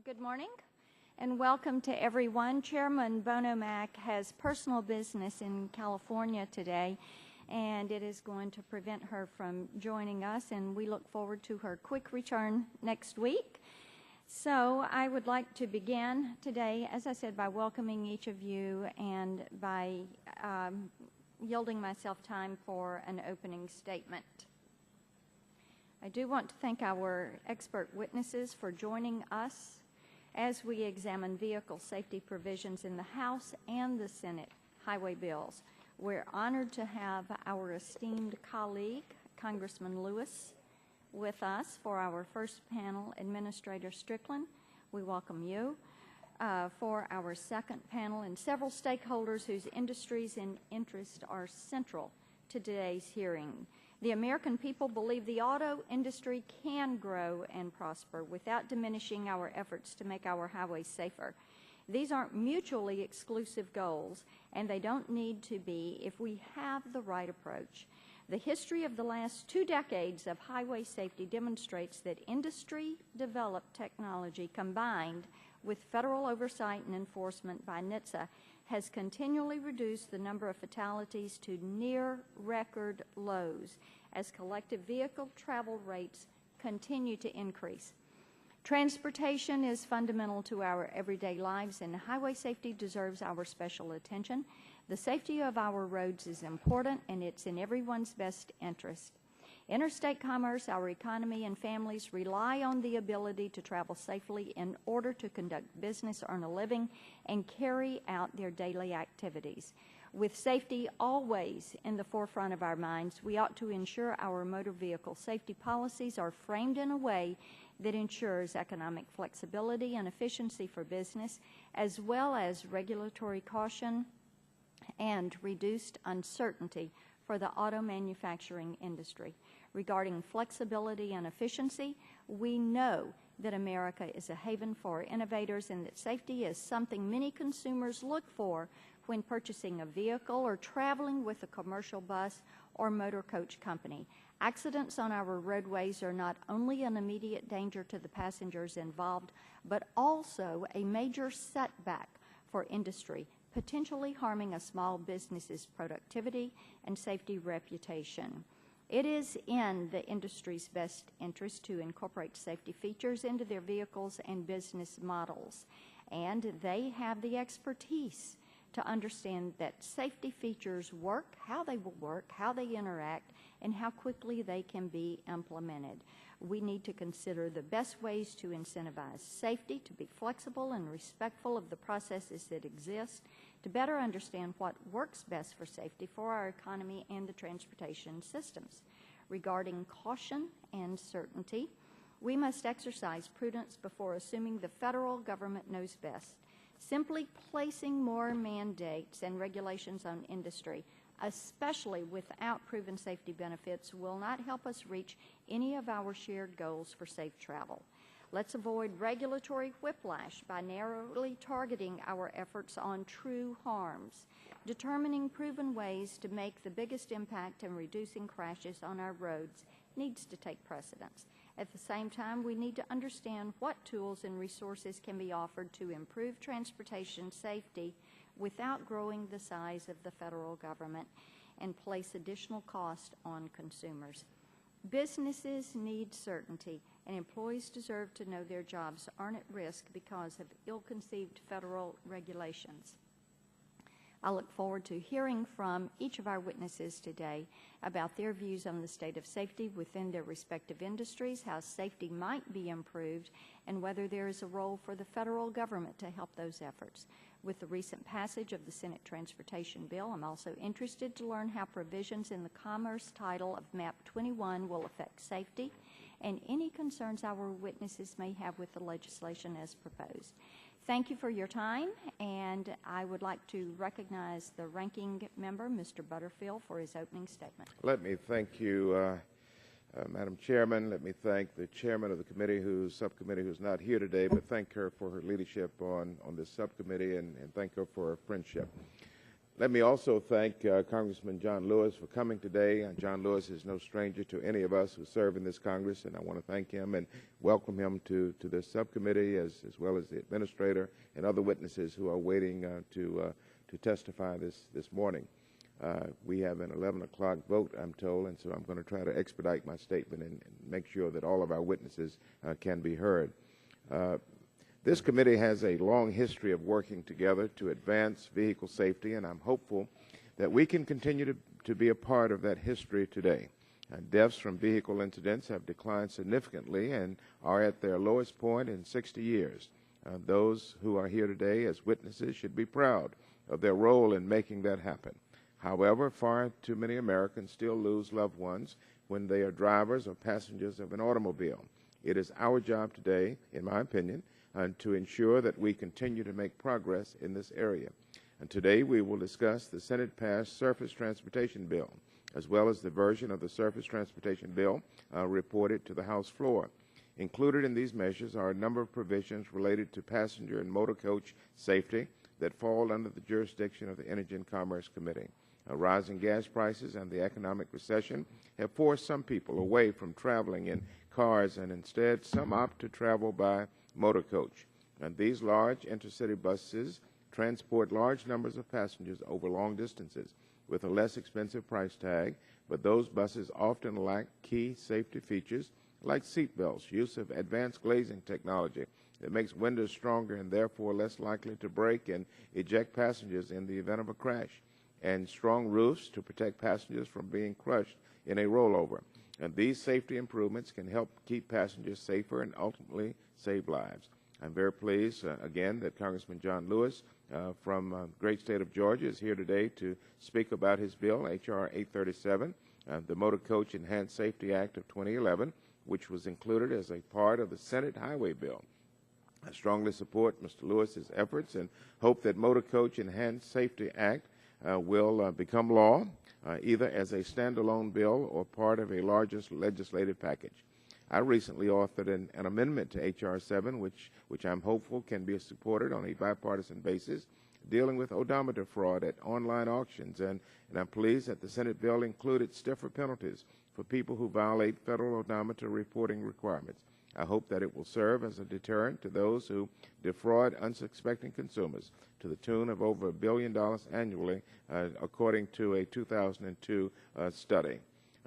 Good morning and welcome to everyone. Chairman Bonomack has personal business in California today, and it is going to prevent her from joining us, and we look forward to her quick return next week. So I would like to begin today, as I said, by welcoming each of you and by yielding myself time for an opening statement. I do want to thank our expert witnesses for joining us as we examine vehicle safety provisions in the House and the Senate highway bills. We're honored to have our esteemed colleague, Congressman Lewis, with us for our first panel, Administrator Strickland. We welcome you. For our second panel, and several stakeholders whose industries and interests are central to today's hearing. The American people believe the auto industry can grow and prosper without diminishing our efforts to make our highways safer. These aren't mutually exclusive goals, and they don't need to be if we have the right approach. The history of the last 2 decades of highway safety demonstrates that industry-developed technology combined with federal oversight and enforcement by NHTSA has continually reduced the number of fatalities to near record lows as collective vehicle travel rates continue to increase. Transportation is fundamental to our everyday lives, and highway safety deserves our special attention. The safety of our roads is important, and it's in everyone's best interest. Interstate commerce, our economy, and families rely on the ability to travel safely in order to conduct business, earn a living, and carry out their daily activities. With safety always in the forefront of our minds, we ought to ensure our motor vehicle safety policies are framed in a way that ensures economic flexibility and efficiency for business, as well as regulatory caution and reduced uncertainty for the auto manufacturing industry. Regarding flexibility and efficiency, we know that America is a haven for innovators and that safety is something many consumers look for when purchasing a vehicle or traveling with a commercial bus or motor coach company. Accidents on our roadways are not only an immediate danger to the passengers involved, but also a major setback for industry, potentially harming a small business's productivity and safety reputation. It is in the industry's best interest to incorporate safety features into their vehicles and business models, and they have the expertise to understand that safety features work, how they will work, how they interact, and how quickly they can be implemented. We need to consider the best ways to incentivize safety, to be flexible and respectful of the processes that exist, to better understand what works best for safety for our economy and the transportation systems. Regarding caution and certainty, we must exercise prudence before assuming the federal government knows best. Simply placing more mandates and regulations on industry, especially without proven safety benefits, will not help us reach any of our shared goals for safe travel. Let's avoid regulatory whiplash by narrowly targeting our efforts on true harms. Determining proven ways to make the biggest impact in reducing crashes on our roads needs to take precedence. At the same time, we need to understand what tools and resources can be offered to improve transportation safety without growing the size of the federal government and place additional cost on consumers. Businesses need certainty, and employees deserve to know their jobs aren't at risk because of ill-conceived federal regulations. I look forward to hearing from each of our witnesses today about their views on the state of safety within their respective industries, how safety might be improved, and whether there is a role for the federal government to help those efforts. With the recent passage of the Senate Transportation Bill, I'm also interested to learn how provisions in the Commerce title of Map 21 will affect safety and any concerns our witnesses may have with the legislation as proposed. Thank you for your time, and I would like to recognize the ranking member, Mr. Butterfield, for his opening statement. Let me thank you, Madam Chairman. Let me thank the chairman of the subcommittee who's not here today, but thank her for her leadership on this subcommittee and thank her for her friendship. Let me also thank Congressman John Lewis for coming today. John Lewis is no stranger to any of us who serve in this Congress, and I want to thank him and welcome him to this subcommittee, as well as the administrator and other witnesses who are waiting to testify this morning. We have an 11 o'clock vote, I'm told, and so I'm going to try to expedite my statement and make sure that all of our witnesses can be heard. This committee has a long history of working together to advance vehicle safety, and I'm hopeful that we can continue to be a part of that history today. Deaths from vehicle incidents have declined significantly and are at their lowest point in 60 years. Those who are here today as witnesses should be proud of their role in making that happen. However, far too many Americans still lose loved ones when they are drivers or passengers of an automobile. It is our job today, in my opinion, to ensure that we continue to make progress in this area. And today we will discuss the Senate-passed Surface Transportation Bill, as well as the version of the Surface Transportation Bill reported to the House floor. Included in these measures are a number of provisions related to passenger and motor coach safety that fall under the jurisdiction of the Energy and Commerce Committee. Rising gas prices and the economic recession have forced some people away from traveling in cars, and instead some opt to travel by motor coach. And these large intercity buses transport large numbers of passengers over long distances with a less expensive price tag, but those buses often lack key safety features like seat belts, use of advanced glazing technology that makes windows stronger and therefore less likely to break and eject passengers in the event of a crash, and strong roofs to protect passengers from being crushed in a rollover. And these safety improvements can help keep passengers safer and ultimately save lives. I'm very pleased, again, that Congressman John Lewis from the great state of Georgia is here today to speak about his bill, H.R. 837, the Motor Coach Enhanced Safety Act of 2011, which was included as a part of the Senate Highway Bill. I strongly support Mr. Lewis's efforts and hope that Motor Coach Enhanced Safety Act will become law, either as a standalone bill or part of a larger legislative package. I recently authored an amendment to H.R. 7, which I'm hopeful can be supported on a bipartisan basis, dealing with odometer fraud at online auctions, and I'm pleased that the Senate bill included stiffer penalties for people who violate federal odometer reporting requirements. I hope that it will serve as a deterrent to those who defraud unsuspecting consumers to the tune of over $1 billion annually, according to a 2002 study.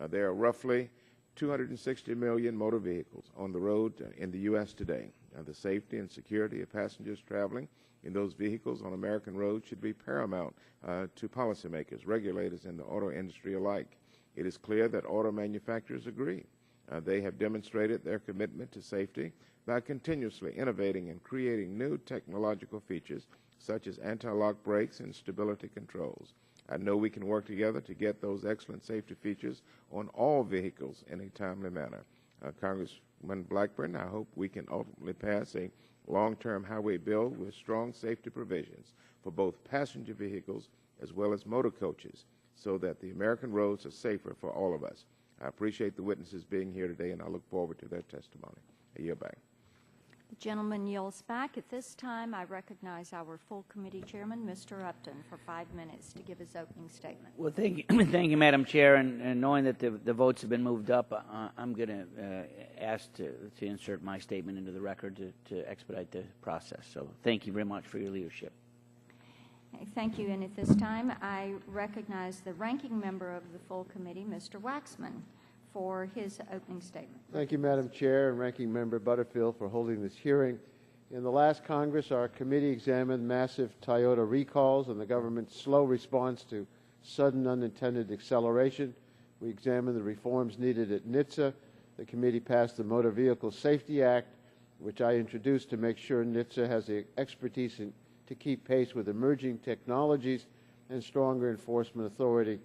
There are roughly 260 million motor vehicles on the road in the U.S. today. The safety and security of passengers traveling in those vehicles on American roads should be paramount to policymakers, regulators, and the auto industry alike. It is clear that auto manufacturers agree. They have demonstrated their commitment to safety by continuously innovating and creating new technological features such as anti-lock brakes and stability controls. I know we can work together to get those excellent safety features on all vehicles in a timely manner. Congressman Blackburn, I hope we can ultimately pass a long-term highway bill with strong safety provisions for both passenger vehicles as well as motor coaches so that the American roads are safer for all of us. I appreciate the witnesses being here today, and I look forward to their testimony. I yield back. The gentleman yields back. At this time, I recognize our full committee chairman, Mr. Upton, for 5 minutes to give his opening statement. Well, thank you, thank you, Madam Chair. And knowing that the votes have been moved up, I'm going to ask to insert my statement into the record to expedite the process. So thank you very much for your leadership. Thank you. And at this time, I recognize the ranking member of the full committee, Mr. Waxman, for his opening statement. Thank you, Madam Chair, and Ranking Member Butterfield for holding this hearing. In the last Congress, our committee examined massive Toyota recalls and the government's slow response to sudden unintended acceleration. We examined the reforms needed at NHTSA. The committee passed the Motor Vehicle Safety Act, which I introduced to make sure NHTSA has the expertise to keep pace with emerging technologies and stronger enforcement authority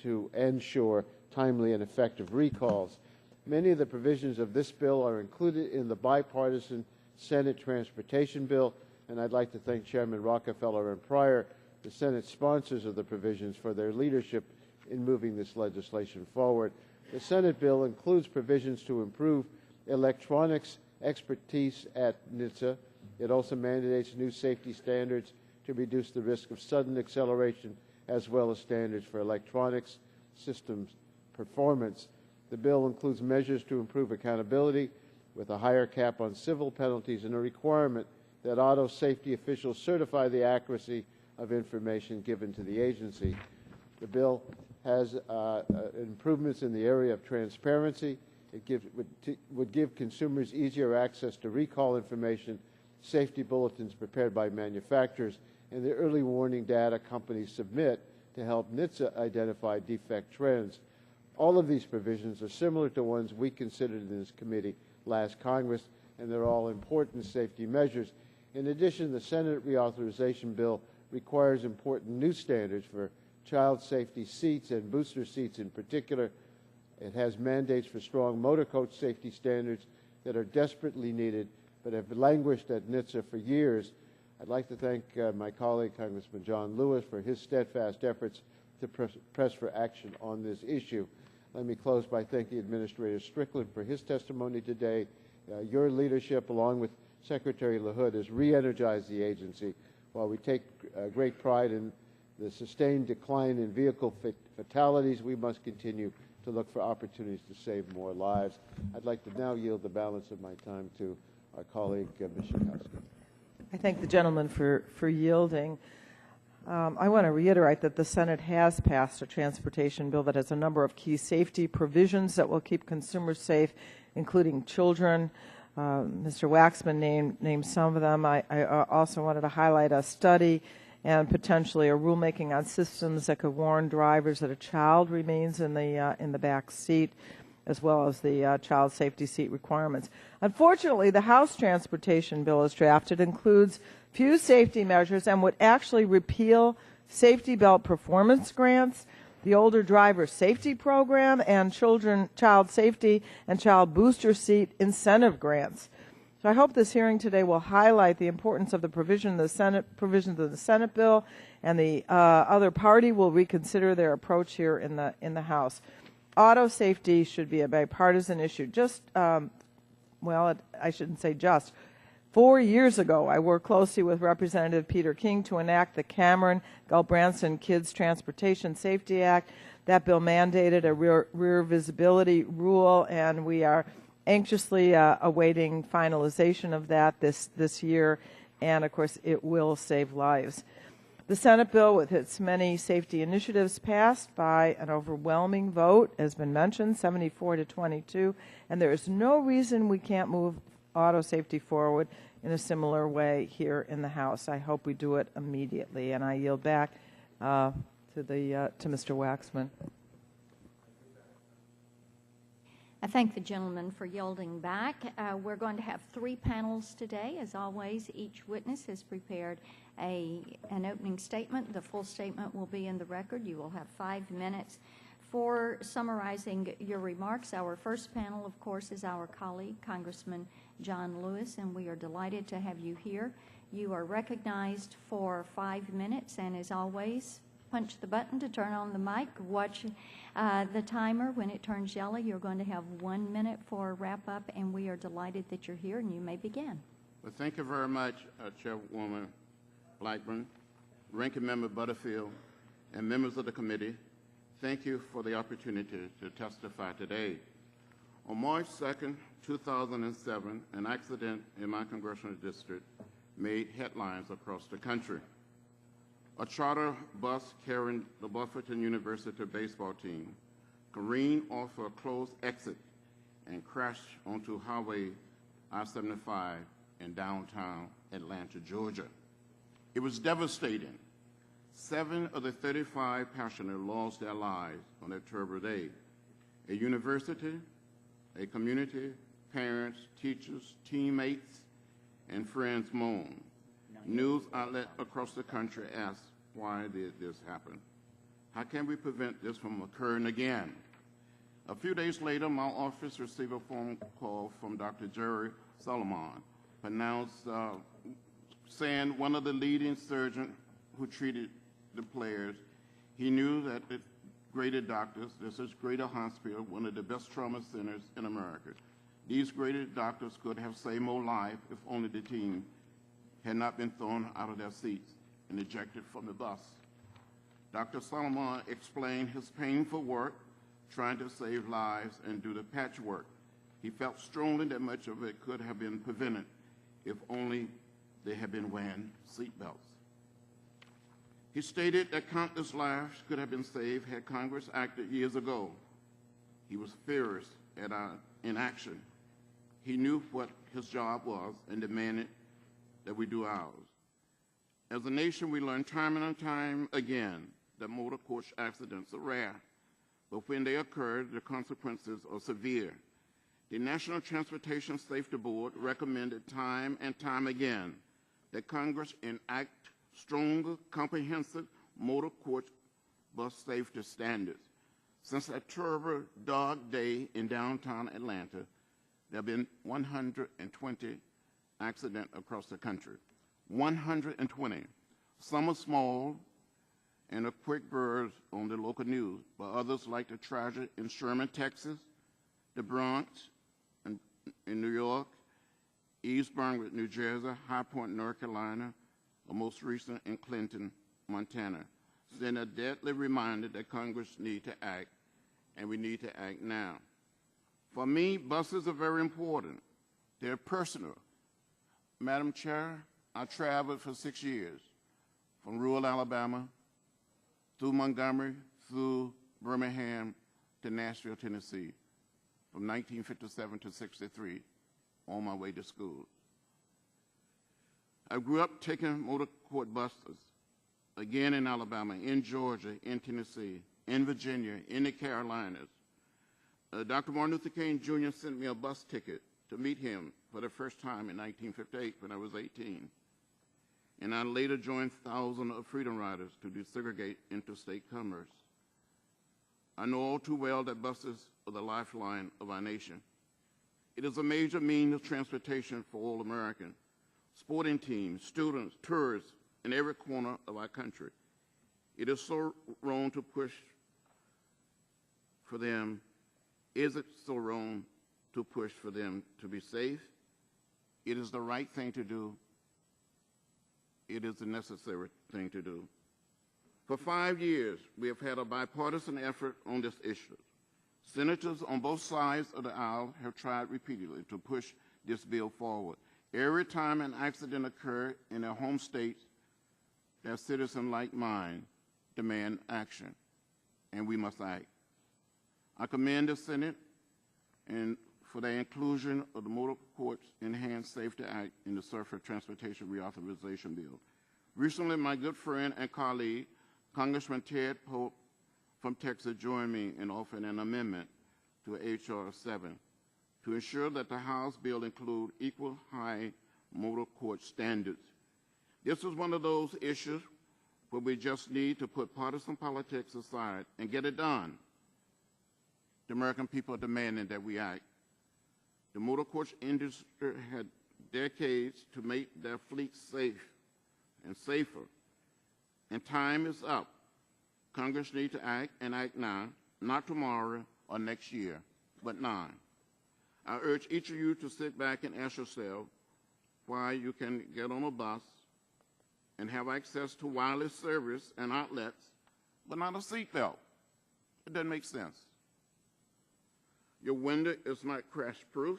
to ensure timely and effective recalls. Many of the provisions of this bill are included in the bipartisan Senate Transportation Bill, and I'd like to thank Chairman Rockefeller and Pryor, the Senate sponsors of the provisions, for their leadership in moving this legislation forward. The Senate bill includes provisions to improve electronics expertise at NHTSA. It also mandates new safety standards to reduce the risk of sudden acceleration as well as standards for electronics systems performance. The bill includes measures to improve accountability with a higher cap on civil penalties and a requirement that auto safety officials certify the accuracy of information given to the agency. The bill has improvements in the area of transparency. It would give consumers easier access to recall information, safety bulletins prepared by manufacturers, and the early warning data companies submit to help NHTSA identify defect trends. All of these provisions are similar to ones we considered in this committee last Congress, and they're all important safety measures. In addition, the Senate reauthorization bill requires important new standards for child safety seats and booster seats in particular. It has mandates for strong motor coach safety standards that are desperately needed but have languished at NHTSA for years. I'd like to thank my colleague, Congressman John Lewis, for his steadfast efforts to press for action on this issue. Let me close by thanking Administrator Strickland for his testimony today. Your leadership, along with Secretary LaHood, has re-energized the agency. While we take great pride in the sustained decline in vehicle fatalities, we must continue to look for opportunities to save more lives. I'd like to now yield the balance of my time to our colleague, Ms. Schakowsky. I thank the gentleman for yielding. I want to reiterate that the Senate has passed a transportation bill that has a number of key safety provisions that will keep consumers safe, including children. Mr. Waxman named some of them. I also wanted to highlight a study and potentially a rulemaking on systems that could warn drivers that a child remains in the back seat, as well as the child safety seat requirements. Unfortunately, the House transportation bill as drafted includes few safety measures and would actually repeal safety belt performance grants, the older driver safety program, and child safety and child booster seat incentive grants. So I hope this hearing today will highlight the importance of the provisions of the Senate bill, and the other party will reconsider their approach here in the House. Auto safety should be a bipartisan issue. I shouldn't say just. 4 years ago, I worked closely with Representative Peter King to enact the Cameron-Gulbranson Kids Transportation Safety Act. That bill mandated a rear visibility rule, and we are anxiously awaiting finalization of that this year, and of course it will save lives. The Senate bill, with its many safety initiatives, passed by an overwhelming vote, has been mentioned, 74-22, and there is no reason we can't move auto safety forward in a similar way here in the House. I hope we do it immediately, and I yield back to Mr. Waxman. I thank the gentleman for yielding back. We're going to have 3 panels today. As always, each witness has prepared an opening statement. The full statement will be in the record. You will have 5 minutes for summarizing your remarks. Our first panel, of course, is our colleague, Congressman John Lewis, and we are delighted to have you here. You are recognized for 5 minutes, and as always, punch the button to turn on the mic. Watch the timer. When it turns yellow, you're going to have 1 minute for a wrap-up, and we are delighted that you're here, and you may begin. Well, thank you very much, Chairwoman Blackburn, Ranking Member Butterfield, and members of the committee. Thank you for the opportunity to testify today. On March 2nd, 2007, an accident in my congressional district made headlines across the country. A charter bus carrying the Buffington University baseball team careened off a closed exit and crashed onto Highway I-75 in downtown Atlanta, Georgia. It was devastating. 7 of the 35 passengers lost their lives on that terrible day. A university, a community, parents, teachers, teammates, and friends mourned. News outlets across the country asked, why did this happen? How can we prevent this from occurring again? A few days later, my office received a phone call from Dr. Jerry Solomon, saying one of the leading surgeons who treated the players, he knew that the graded doctors, this is Greater Hospital, one of the best trauma centers in America. These graded doctors could have saved more life if only the team had not been thrown out of their seats and ejected from the bus. Dr. Solomon explained his painful work trying to save lives and do the patchwork. He felt strongly that much of it could have been prevented if only they had been wearing seatbelts. He stated that countless lives could have been saved had Congress acted years ago. He was furious at our inaction. He knew what his job was and demanded that we do ours. As a nation, we learn time and time again that motor coach accidents are rare, but when they occur, the consequences are severe. The National Transportation Safety Board recommended time and time again that Congress enact stronger, comprehensive motor coach bus safety standards. Since that terrible dark day in downtown Atlanta, there have been 120 accidents across the country. 120. Some are small and are quick birds on the local news, but others like the tragedy in Sherman, Texas, the Bronx in New York, East Brunswick, New Jersey, High Point, North Carolina, or most recent in Clinton, Montana. Send a deadly reminder that Congress need to act, and we need to act now. For me, buses are very important. They're personal. Madam Chair, I traveled for 6 years from rural Alabama through Montgomery, through Birmingham to Nashville, Tennessee, from 1957 to 63 on my way to school. I grew up taking motor coach buses, again in Alabama, in Georgia, in Tennessee, in Virginia, in the Carolinas. Dr. Martin Luther King Jr. sent me a bus ticket to meet him for the first time in 1958 when I was 18. And I later joined thousands of freedom riders to desegregate interstate commerce. I know all too well that buses are the lifeline of our nation. It is a major means of transportation for all Americans, sporting teams, students, tourists in every corner of our country. It is so wrong to push for them. Is it so wrong to push for them to be safe? It is the right thing to do. It is the necessary thing to do. For 5 years, we have had a bipartisan effort on this issue. Senators on both sides of the aisle have tried repeatedly to push this bill forward. Every time an accident occurs in their home states, their citizens like mine demand action, and we must act. I commend the Senate and for their inclusion of the Motor Coach Enhanced Safety Act in the Surface Transportation Reauthorization Bill. Recently, my good friend and colleague, Congressman Ted Pope from Texas, joined me in offering an amendment to H.R. 7 to ensure that the House bill include equal high motor coach standards. This is one of those issues where we just need to put partisan politics aside and get it done. The American people are demanding that we act. The motor coach industry had decades to make their fleet safe and safer, and time is up. Congress needs to act and act now, not tomorrow or next year, but now. I urge each of you to sit back and ask yourself why you can get on a bus and have access to wireless service and outlets, but not a seatbelt. It doesn't make sense. Your window is not crash-proof.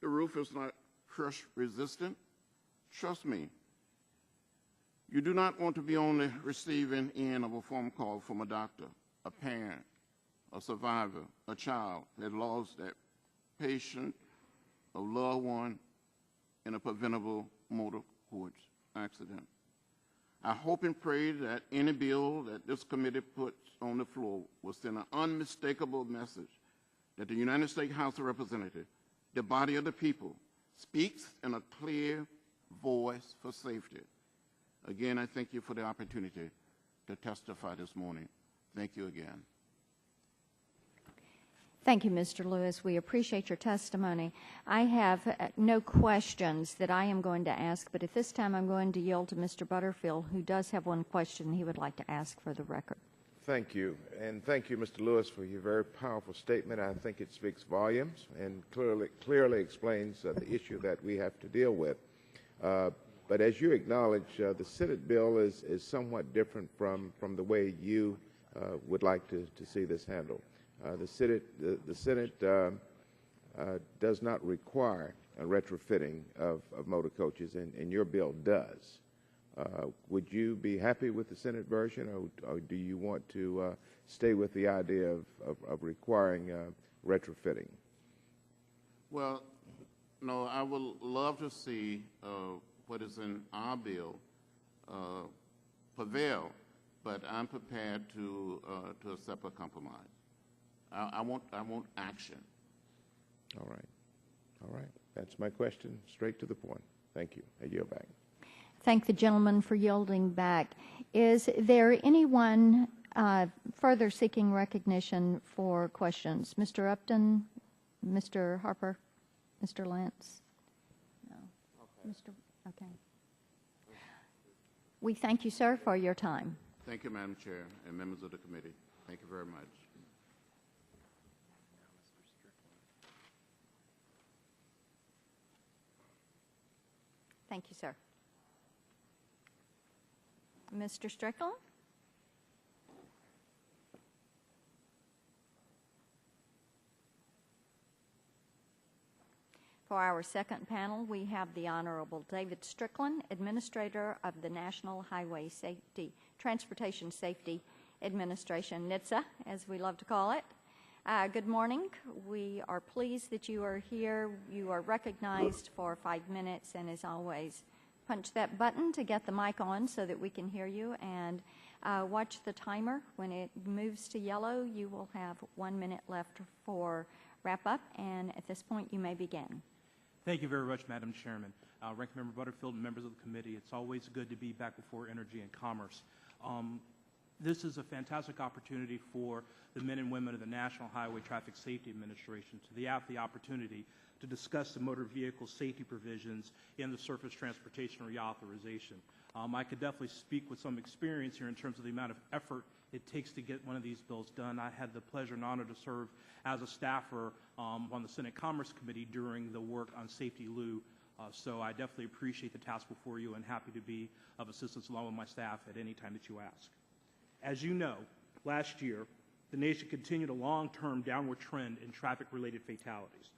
The roof is not crush-resistant. Trust me. You do not want to be on the receiving end of a phone call from a doctor, a parent, a survivor, a child that lost that patient, a loved one, in a preventable motor coach accident. I hope and pray that any bill that this committee puts on the floor will send an unmistakable message that the United States House of Representatives, the body of the people, speaks in a clear voice for safety. Again, I thank you for the opportunity to testify this morning. Thank you again. Thank you, Mr. Lewis. We appreciate your testimony. I have no questions that I am going to ask, but at this time I'm going to yield to Mr. Butterfield, who does have one question he would like to ask for the record. Thank you. And thank you, Mr. Lewis, for your very powerful statement. I think it speaks volumes and clearly explains the issue that we have to deal with. But as you acknowledge, the Senate bill is somewhat different from the way you would like to see this handled. The Senate does not require a retrofitting of motor coaches, and your bill does. Would you be happy with the Senate version, or do you want to stay with the idea of requiring retrofitting? Well, no, I would love to see what is in our bill prevail, but I'm prepared to accept a compromise. I want action. All right. All right. That's my question. Straight to the point. Thank you. I yield back. Thank the gentleman for yielding back. Is there anyone further seeking recognition for questions? Mr. Upton, Mr. Harper, Mr. Lance? No. Okay. Okay. We thank you, sir, for your time. Thank you, Madam Chair, and members of the committee. Thank you very much. Thank you, sir. Mr. Strickland? For our second panel, we have the Honorable David Strickland, Administrator of the National Highway Transportation Safety Administration, NHTSA, as we love to call it. Good morning. We are pleased that you are here. You are recognized for 5 minutes, and as always, punch that button to get the mic on so that we can hear you, and watch the timer. When it moves to yellow, you will have 1 minute left for wrap-up, and at this point, you may begin. Thank you very much, Madam Chairman. Ranking Member Butterfield and members of the committee, it's always good to be back before Energy and Commerce. This is a fantastic opportunity for the men and women of the National Highway Traffic Safety Administration to have the opportunity to discuss the motor vehicle safety provisions in the Surface Transportation Reauthorization. I could definitely speak with some experience here in terms of the amount of effort it takes to get one of these bills done. I had the pleasure and honor to serve as a staffer on the Senate Commerce Committee during the work on Safety Lou, so I definitely appreciate the task before you and happy to be of assistance along with my staff at any time that you ask. As you know, last year, the nation continued a long-term downward trend in traffic-related fatalities.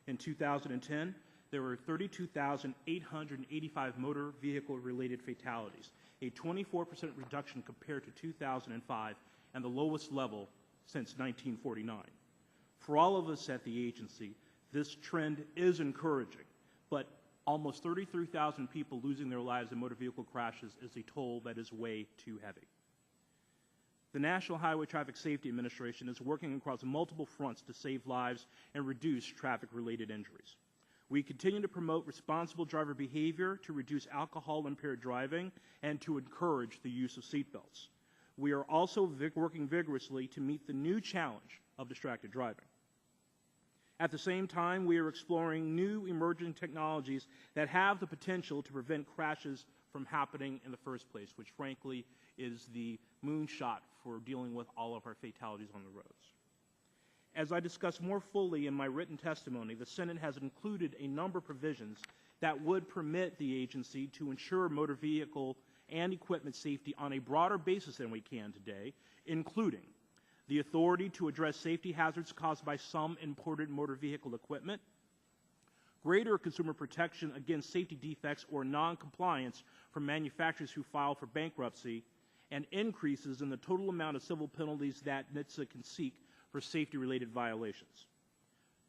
In 2010, there were 32,885 motor vehicle-related fatalities, a 24% reduction compared to 2005 and the lowest level since 1949. For all of us at the agency, this trend is encouraging, but almost 33,000 people losing their lives in motor vehicle crashes is a toll that is way too heavy. The National Highway Traffic Safety Administration is working across multiple fronts to save lives and reduce traffic-related injuries. We continue to promote responsible driver behavior to reduce alcohol-impaired driving and to encourage the use of seatbelts. We are also working vigorously to meet the new challenge of distracted driving. At the same time, we are exploring new emerging technologies that have the potential to prevent crashes from happening in the first place, which frankly is the moonshot for dealing with all of our fatalities on the roads. As I discuss more fully in my written testimony, the Senate has included a number of provisions that would permit the agency to ensure motor vehicle and equipment safety on a broader basis than we can today, including the authority to address safety hazards caused by some imported motor vehicle equipment, greater consumer protection against safety defects or non-compliance from manufacturers who file for bankruptcy, and increases in the total amount of civil penalties that NHTSA can seek for safety-related violations.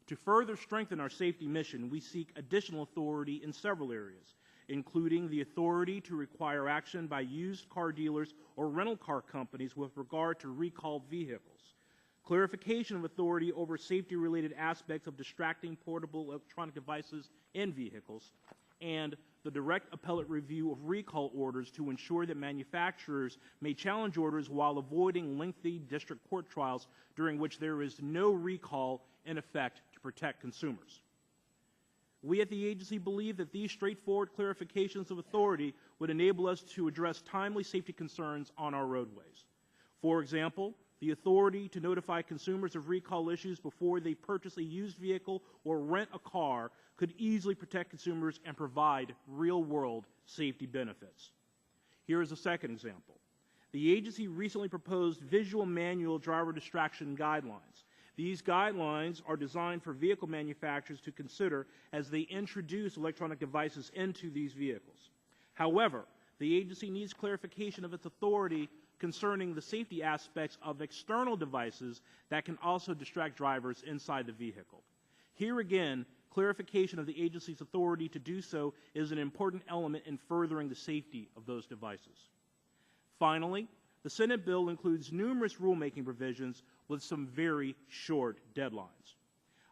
To further strengthen our safety mission, we seek additional authority in several areas, including the authority to require action by used car dealers or rental car companies with regard to recalled vehicles, clarification of authority over safety-related aspects of distracting portable electronic devices in vehicles, and the direct appellate review of recall orders to ensure that manufacturers may challenge orders while avoiding lengthy district court trials during which there is no recall in effect to protect consumers. We at the agency believe that these straightforward clarifications of authority would enable us to address timely safety concerns on our roadways. For example, The authority to notify consumers of recall issues before they purchase a used vehicle or rent a car could easily protect consumers and provide real-world safety benefits. Here is a second example. The agency recently proposed visual manual driver distraction guidelines. These guidelines are designed for vehicle manufacturers to consider as they introduce electronic devices into these vehicles. However, the agency needs clarification of its authority concerning the safety aspects of external devices that can also distract drivers inside the vehicle. Here again, clarification of the agency's authority to do so is an important element in furthering the safety of those devices. Finally, the Senate bill includes numerous rulemaking provisions with some very short deadlines.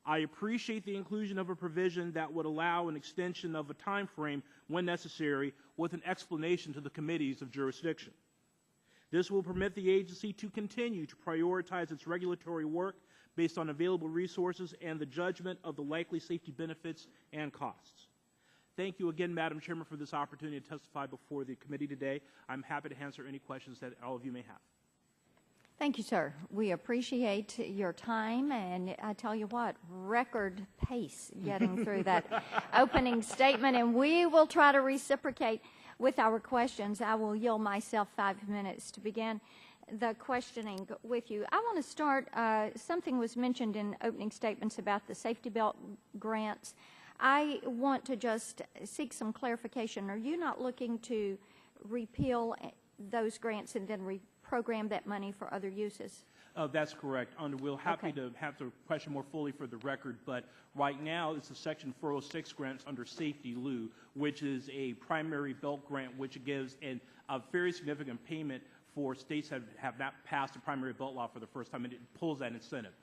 I appreciate the inclusion of a provision that would allow an extension of a time frame when necessary with an explanation to the committees of jurisdiction. This will permit the agency to continue to prioritize its regulatory work based on available resources and the judgment of the likely safety benefits and costs. Thank you again, Madam Chairman, for this opportunity to testify before the committee today. I'm happy to answer any questions that all of you may have. Thank you, sir. We appreciate your time, and I tell you what, record pace getting through that opening statement, and we will try to reciprocate with our questions. I will yield myself 5 minutes to begin the questioning with you. I want to start, something was mentioned in opening statements about the safety belt grants. I want to just seek some clarification. Are you not looking to repeal those grants and then reprogram that money for other uses? That's correct. We'll happy to have the question more fully for the record, but right now it's the Section 406 grants under Safety Lieu, which is a primary belt grant which gives a very significant payment for states that have not passed the primary belt law for the first time, and it pulls that incentive.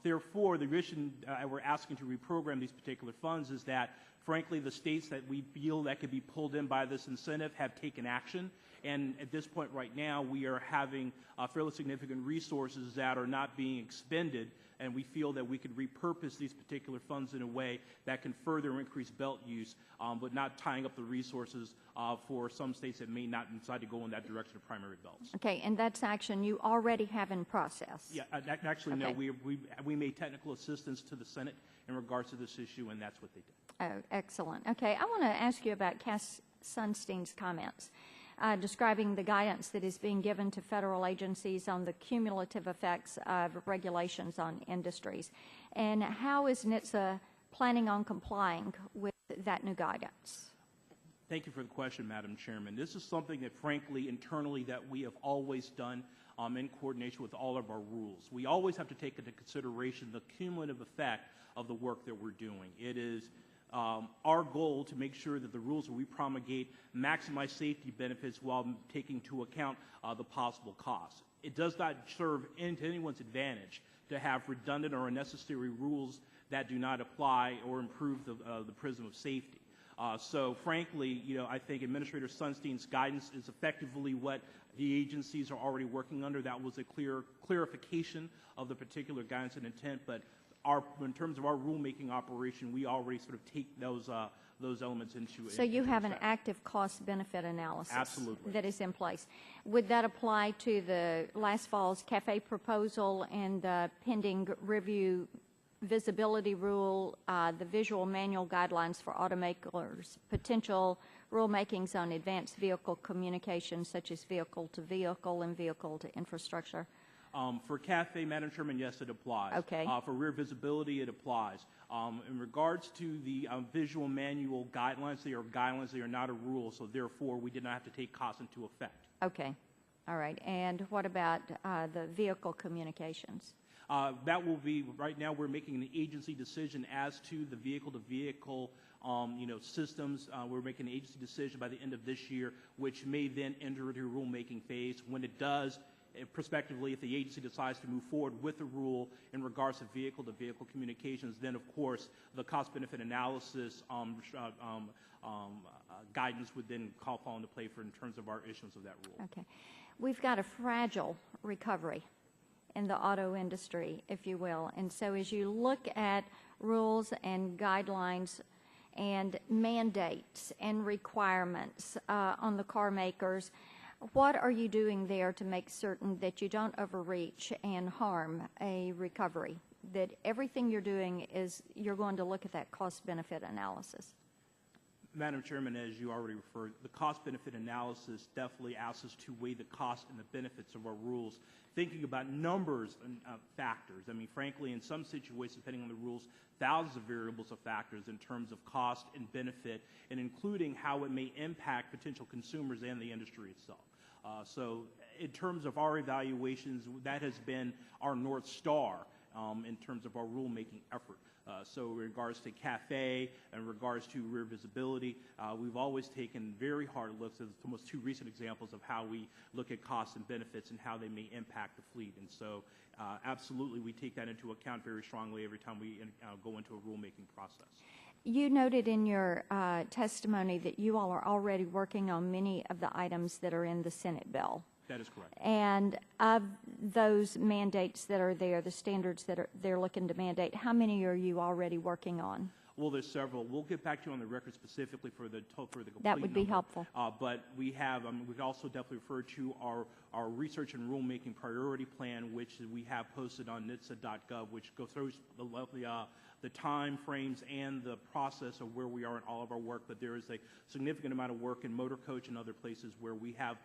Therefore, the reason we're asking to reprogram these particular funds is that, frankly, the states that we feel that could be pulled in by this incentive have taken action. And at this point right now, we are having fairly significant resources that are not being expended, and we feel that we could repurpose these particular funds in a way that can further increase belt use, but not tying up the resources for some states that may not decide to go in that direction of primary belts. Okay, and that's action you already have in process. Yeah, actually, okay. No, we made technical assistance to the Senate in regards to this issue, and that's what they did. Oh, excellent. Okay, I want to ask you about Cass Sunstein's comments. Describing the guidance that is being given to federal agencies on the cumulative effects of regulations on industries. And how is NHTSA planning on complying with that new guidance? Thank you for the question, Madam Chairman. This is something that, frankly, internally that we have always done in coordination with all of our rules. We always have to take into consideration the cumulative effect of the work that we're doing. It is our goal to make sure that the rules that we promulgate maximize safety benefits while taking into account the possible costs. It does not serve into anyone's advantage to have redundant or unnecessary rules that do not apply or improve the prism of safety. So frankly, I think Administrator Sunstein's guidance is effectively what the agencies are already working under. That was a clear clarification of the particular guidance and intent, but in terms of our rulemaking operation, we already sort of take those elements into. So you have an active cost-benefit analysis. Absolutely. That is in place. Would that apply to the last fall's CAFE proposal and the pending review visibility rule, the visual manual guidelines for automakers, potential rulemakings on advanced vehicle communications such as vehicle-to-vehicle and vehicle-to-infrastructure? For CAFE, Madam Chairman, yes, it applies. Okay. For rear visibility, it applies. In regards to the visual manual guidelines, they are guidelines, they are not a rule, so therefore we did not have to take costs into effect. Okay. All right. And what about the vehicle communications? That will be, right now we're making an agency decision as to the vehicle-to-vehicle systems. We're making an agency decision by the end of this year, which may then enter into a rulemaking phase. When it does, prospectively, if the agency decides to move forward with the rule in regards to vehicle-to-vehicle communications, then, of course, the cost-benefit analysis guidance would then call into play in terms of our issuance of that rule. Okay. We've got a fragile recovery in the auto industry, if you will. And so as you look at rules and guidelines and mandates and requirements on the car makers, What are you doing there to make certain that you don't overreach and harm a recovery? That everything you're doing is you're going to look at that cost-benefit analysis? Madam Chairman, as you already referred, the cost-benefit analysis definitely asks us to weigh the cost and the benefits of our rules, thinking about numbers and factors. I mean, frankly, in some situations, depending on the rules, thousands of variables of factors in terms of cost and benefit, and including how it may impact potential consumers and the industry itself. So in terms of our evaluations, that has been our North Star in terms of our rulemaking effort. So in regards to CAFE, in regards to rear visibility, we've always taken very hard looks at the most two recent examples of how we look at costs and benefits and how they may impact the fleet. And so absolutely we take that into account very strongly every time we go into a rulemaking process. You noted in your testimony that you all are already working on many of the items that are in the Senate bill. That is correct. And of those mandates that are there, the standards that they're looking to mandate, how many are you already working on? Well, there's several. We'll get back to you on the record specifically for the complete That would be number. helpful. But we have, we've also definitely referred to our research and rulemaking priority plan, which we have posted on NHTSA.gov, which goes through the time frames and the process of where we are in all of our work. But there is a significant amount of work in motor coach and other places where we have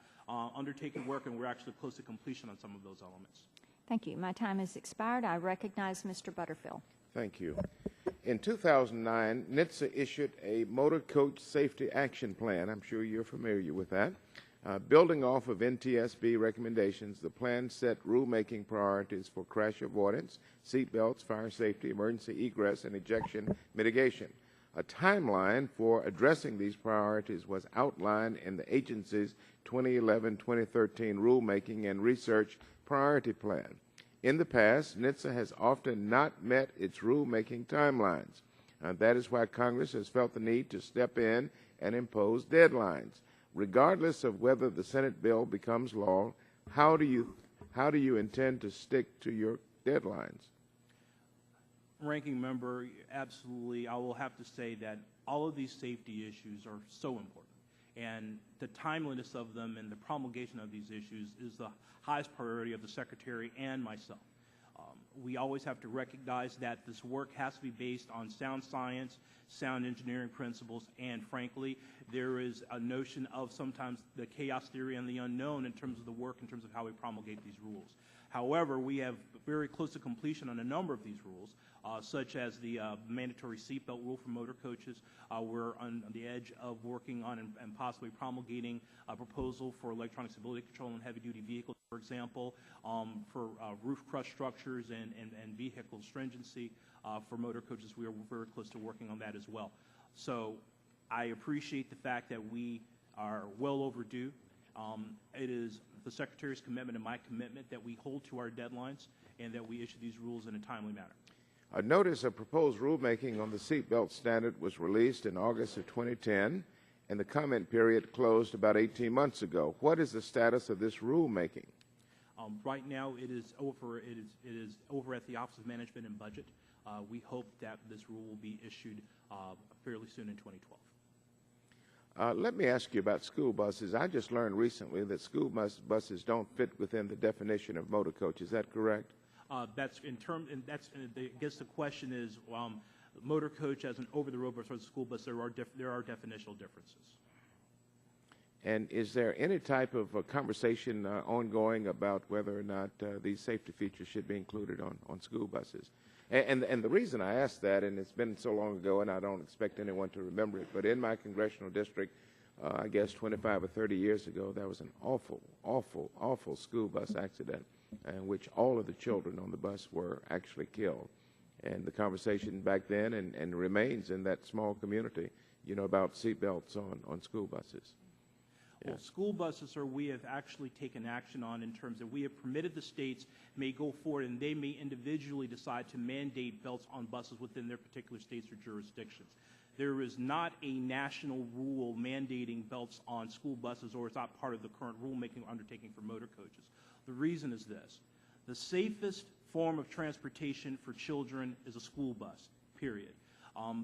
undertaken work, and we're actually close to completion on some of those elements. Thank you. My time has expired. I recognize Mr. Butterfield. Thank you. In 2009, NHTSA issued a motor coach safety action plan. I'm sure you're familiar with that. Building off of NTSB recommendations, the plan set rulemaking priorities for crash avoidance, seat belts, fire safety, emergency egress, and ejection mitigation. A timeline for addressing these priorities was outlined in the agency's 2011-2013 Rulemaking and Research Priority Plan. In the past, NHTSA has often not met its rulemaking timelines. That is why Congress has felt the need to step in and impose deadlines. Regardless of whether the Senate bill becomes law, how do you intend to stick to your deadlines? Ranking member, absolutely. I will have to say that all of these safety issues are so important, and the timeliness of them and the promulgation of these issues is the highest priority of the Secretary and myself. We always have to recognize that this work has to be based on sound science, sound engineering principles, and frankly, there is a notion of sometimes the chaos theory and the unknown in terms of the work, in terms of how we promulgate these rules. However, we have very close to completion on a number of these rules, such as the mandatory seatbelt rule for motor coaches. We're on the edge of working on and possibly promulgating a proposal for electronic stability control in heavy-duty vehicles, for example, for roof crush structures and vehicle stringency for motor coaches. We are very close to working on that as well. So I appreciate the fact that we are well overdue. It is the Secretary's commitment and my commitment that we hold to our deadlines and that we issue these rules in a timely manner. A notice of proposed rulemaking on the seatbelt standard was released in August of 2010, and the comment period closed about 18 months ago. What is the status of this rulemaking? Right now, it is over. It is over at the Office of Management and Budget. We hope that this rule will be issued fairly soon in 2012. Let me ask you about school buses. I just learned recently that school buses don't fit within the definition of motor coach. Is that correct? That's in term, and that's. I guess the question is, motor coach as an over-the-road bus versus school bus. There are definitional differences. And is there any type of conversation ongoing about whether or not these safety features should be included on school buses? And the reason I ask that, and it's been so long ago, and I don't expect anyone to remember it, but in my congressional district, I guess 25 or 30 years ago, there was an awful school bus accident in which all of the children on the bus were actually killed. And the conversation back then and remains in that small community, you know, about seatbelts on school buses. Well, school buses, sir, we have actually taken action on in terms of we have permitted the states may go forward and they may individually decide to mandate belts on buses within their particular states or jurisdictions. There is not a national rule mandating belts on school buses, or it's not part of the current rulemaking undertaking for motor coaches. The reason is this. The safest form of transportation for children is a school bus, period.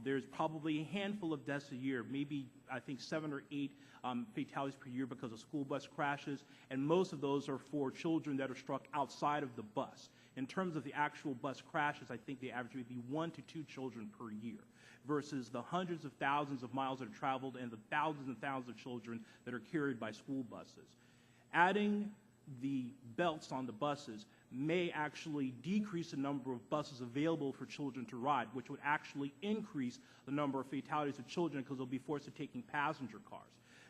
There's probably a handful of deaths a year, maybe I think 7 or 8 fatalities per year because of school bus crashes, and most of those are for children that are struck outside of the bus. In terms of the actual bus crashes, I think the average would be 1 to 2 children per year, versus the hundreds of thousands of miles that are traveled and the thousands and thousands of children that are carried by school buses. Adding the belts on the buses may actually decrease the number of buses available for children to ride, which would actually increase the number of fatalities of children because they'll be forced to taking passenger cars.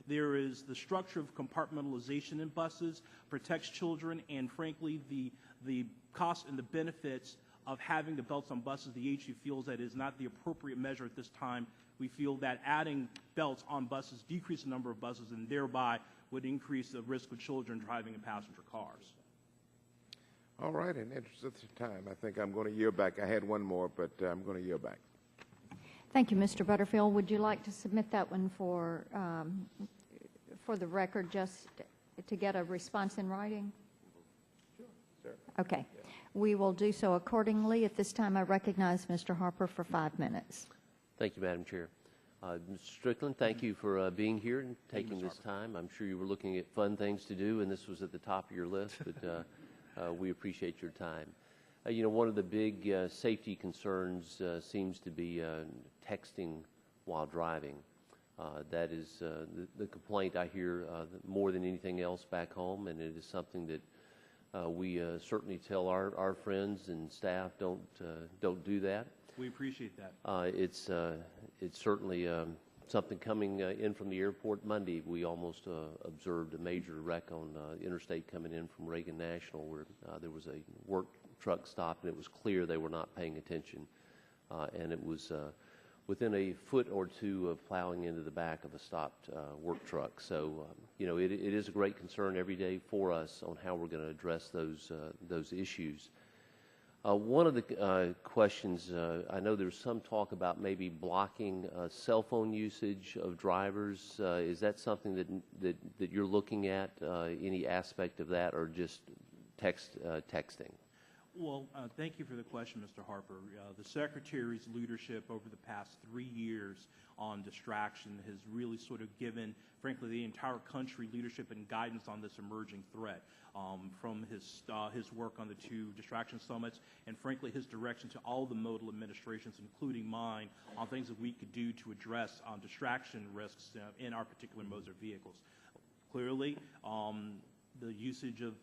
There is the structure of compartmentalization in buses protects children, and frankly, the cost and the benefits of having the belts on buses, the agency feels that is not the appropriate measure at this time. We feel that adding belts on buses decrease the number of buses and thereby would increase the risk of children driving in passenger cars. All right, in the interest of time, I think I'm going to yield back. I had one more, but I'm going to yield back. Thank you, Mr. Butterfield. Would you like to submit that one for the record, just to get a response in writing? Sure, sir. Okay. Yeah. We will do so accordingly. At this time, I recognize Mr. Harper for 5 minutes. Thank you, Madam Chair. Mr. Strickland, thank you for being here and taking this time. I'm sure you were looking at fun things to do, and this was at the top of your list, but we appreciate your time. You know, one of the big safety concerns seems to be texting while driving. That is the complaint I hear more than anything else back home, and it is something that we certainly tell our friends and staff don't do that. We appreciate that. It's certainly something coming in from the airport Monday. We almost observed a major wreck on interstate coming in from Reagan National, where there was a work truck stop, and it was clear they were not paying attention, and it was within a foot or two of plowing into the back of a stopped work truck. So, you know, it is a great concern every day for us on how we're going to address those issues. One of the questions, I know there's some talk about maybe blocking cell phone usage of drivers. Is that something that you're looking at, any aspect of that, or just texting? Well, thank you for the question, Mr. Harper. The Secretary's leadership over the past 3 years on distraction has really sort of given, frankly, the entire country leadership and guidance on this emerging threat, from his work on the 2 distraction summits and, frankly, his direction to all the modal administrations, including mine, on things that we could do to address distraction risks in our particular modes of vehicles. Clearly, the usage of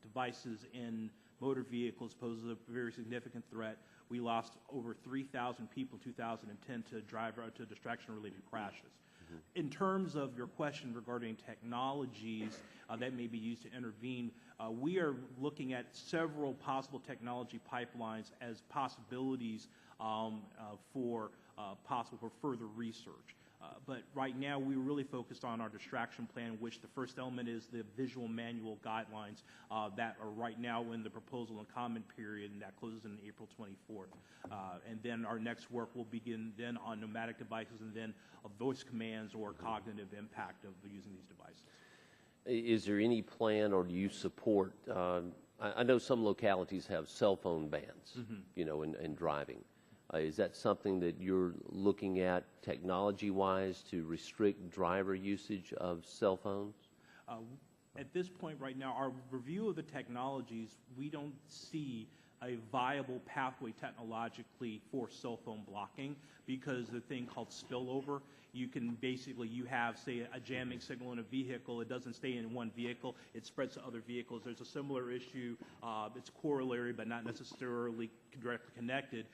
devices in motor vehicles poses a very significant threat. We lost over 3,000 people in 2010 to distraction-related crashes. Mm-hmm. In terms of your question regarding technologies that may be used to intervene, we are looking at several possible technology pipelines as possibilities for further research. But right now, we're really focused on our distraction plan, which the first element is the visual manual guidelines that are right now in the proposal and comment period, and that closes on April 24th. And then our next work will begin then on pneumatic devices and then voice commands or cognitive impact of using these devices. Is there any plan, or do you support, I know some localities have cell phone bans, mm-hmm. you know, in driving. Is that something that you're looking at technology-wise to restrict driver usage of cell phones? At this point right now, our review of the technologies, we don't see a viable pathway technologically for cell phone blocking, because the thing called spillover, you have, say, a jamming signal in a vehicle. It doesn't stay in one vehicle. It spreads to other vehicles. There's a similar issue. It's corollary, but not necessarily directly connected,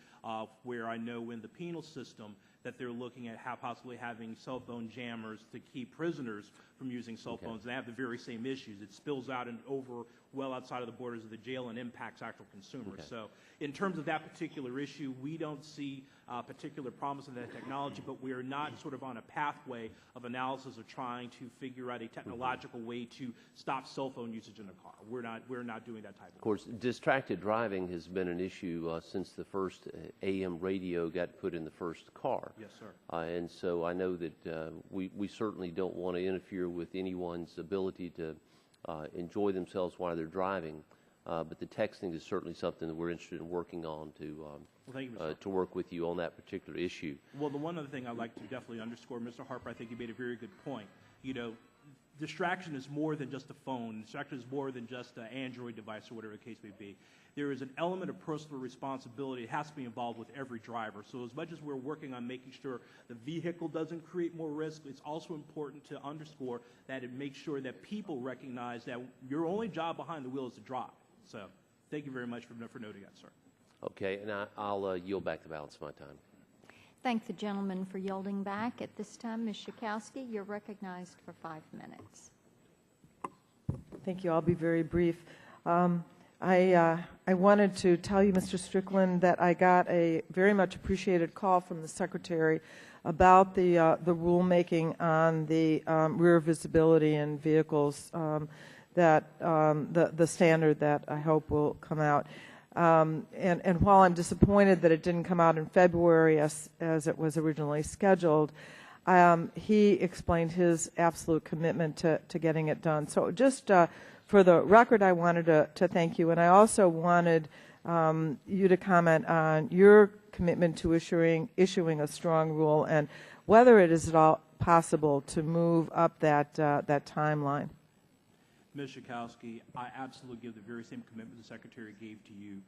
where I know in the penal system that they're looking at possibly having cell phone jammers to keep prisoners from using cell phones. And they have the very same issues. It spills out and over well outside of the borders of the jail and impacts actual consumers. Okay. So in terms of that particular issue, we don't see particular promise in that technology, but we are not sort of on a pathway of analysis of trying to figure out a technological way to stop cell phone usage in a car. We're not doing that type of thing. Of course, distracted driving has been an issue since the first AM radio got put in the first car. Yes, sir. And so I know that we certainly don't want to interfere with anyone's ability to enjoy themselves while they're driving, but the texting is certainly something that we're interested in working on to Well, thank you, Mr. to work with you on that particular issue. Well, the one other thing I'd like to definitely underscore, Mr. Harper, I think you made a very good point. You know, distraction is more than just a phone. Distraction is more than just an Android device or whatever the case may be. There is an element of personal responsibility. It has to be involved with every driver. So as much as we're working on making sure the vehicle doesn't create more risk, it's also important to underscore that it makes sure that people recognize that your only job behind the wheel is to drive. So thank you very much for noting that, sir. Okay, and I'll yield back the balance of my time. Thank the gentleman for yielding back. At this time, Ms. Schakowsky, you're recognized for 5 minutes. Thank you. I'll be very brief. I wanted to tell you, Mr. Strickland, that I got a very much appreciated call from the Secretary about the rulemaking on the rear visibility in vehicles, that the standard that I hope will come out. And while I'm disappointed that it didn't come out in February as it was originally scheduled, he explained his absolute commitment to getting it done. So just for the record, I wanted to thank you, and I also wanted you to comment on your commitment to issuing a strong rule and whether it is at all possible to move up that timeline. Ms. Schakowsky, I absolutely give the very same commitment the Secretary gave to you.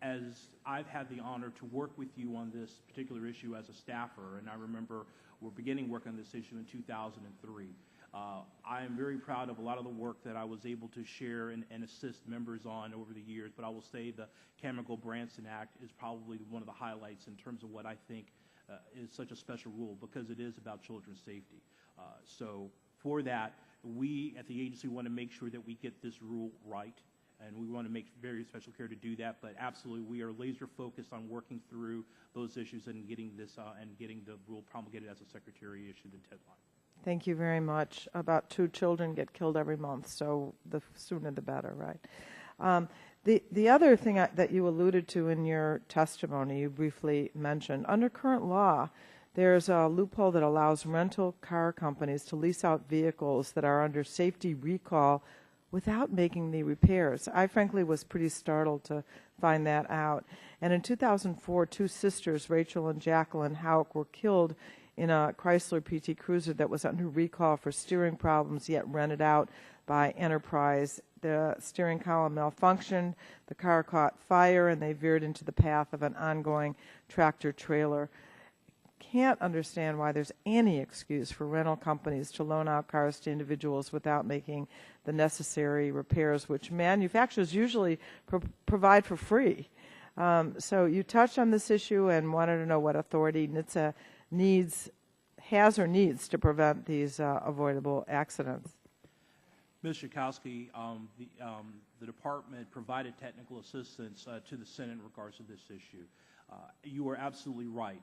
As I've had the honor to work with you on this particular issue as a staffer, and I remember we're beginning work on this issue in 2003. I am very proud of a lot of the work that I was able to share and assist members on over the years, but I will say the Cameron-Branson Act is probably one of the highlights in terms of what I think is such a special rule, because it is about children's safety. So for that, we at the agency want to make sure that we get this rule right, and we want to make very special care to do that. But absolutely, we are laser focused on working through those issues and getting this and getting the rule promulgated as the Secretary issued the deadline. Thank you very much. About 2 children get killed every month, so the sooner the better, right? The other thing that you alluded to in your testimony, you briefly mentioned, under current law, there's a loophole that allows rental car companies to lease out vehicles that are under safety recall without making the repairs. I frankly was pretty startled to find that out. And in 2004, 2 sisters, Rachel and Jacqueline Hauk, were killed in a Chrysler PT Cruiser that was under recall for steering problems, yet rented out by Enterprise. The steering column malfunctioned, the car caught fire, and they veered into the path of an ongoing tractor trailer. Can't understand why there's any excuse for rental companies to loan out cars to individuals without making the necessary repairs, which manufacturers usually provide for free. So you touched on this issue and wanted to know what authority NHTSA has or needs to prevent these avoidable accidents. Ms. Schakowsky, the department provided technical assistance to the Senate in regards to this issue. You are absolutely right.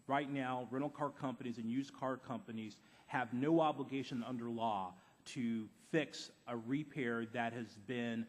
Right now, rental car companies and used car companies have no obligation under law to fix a repair that has been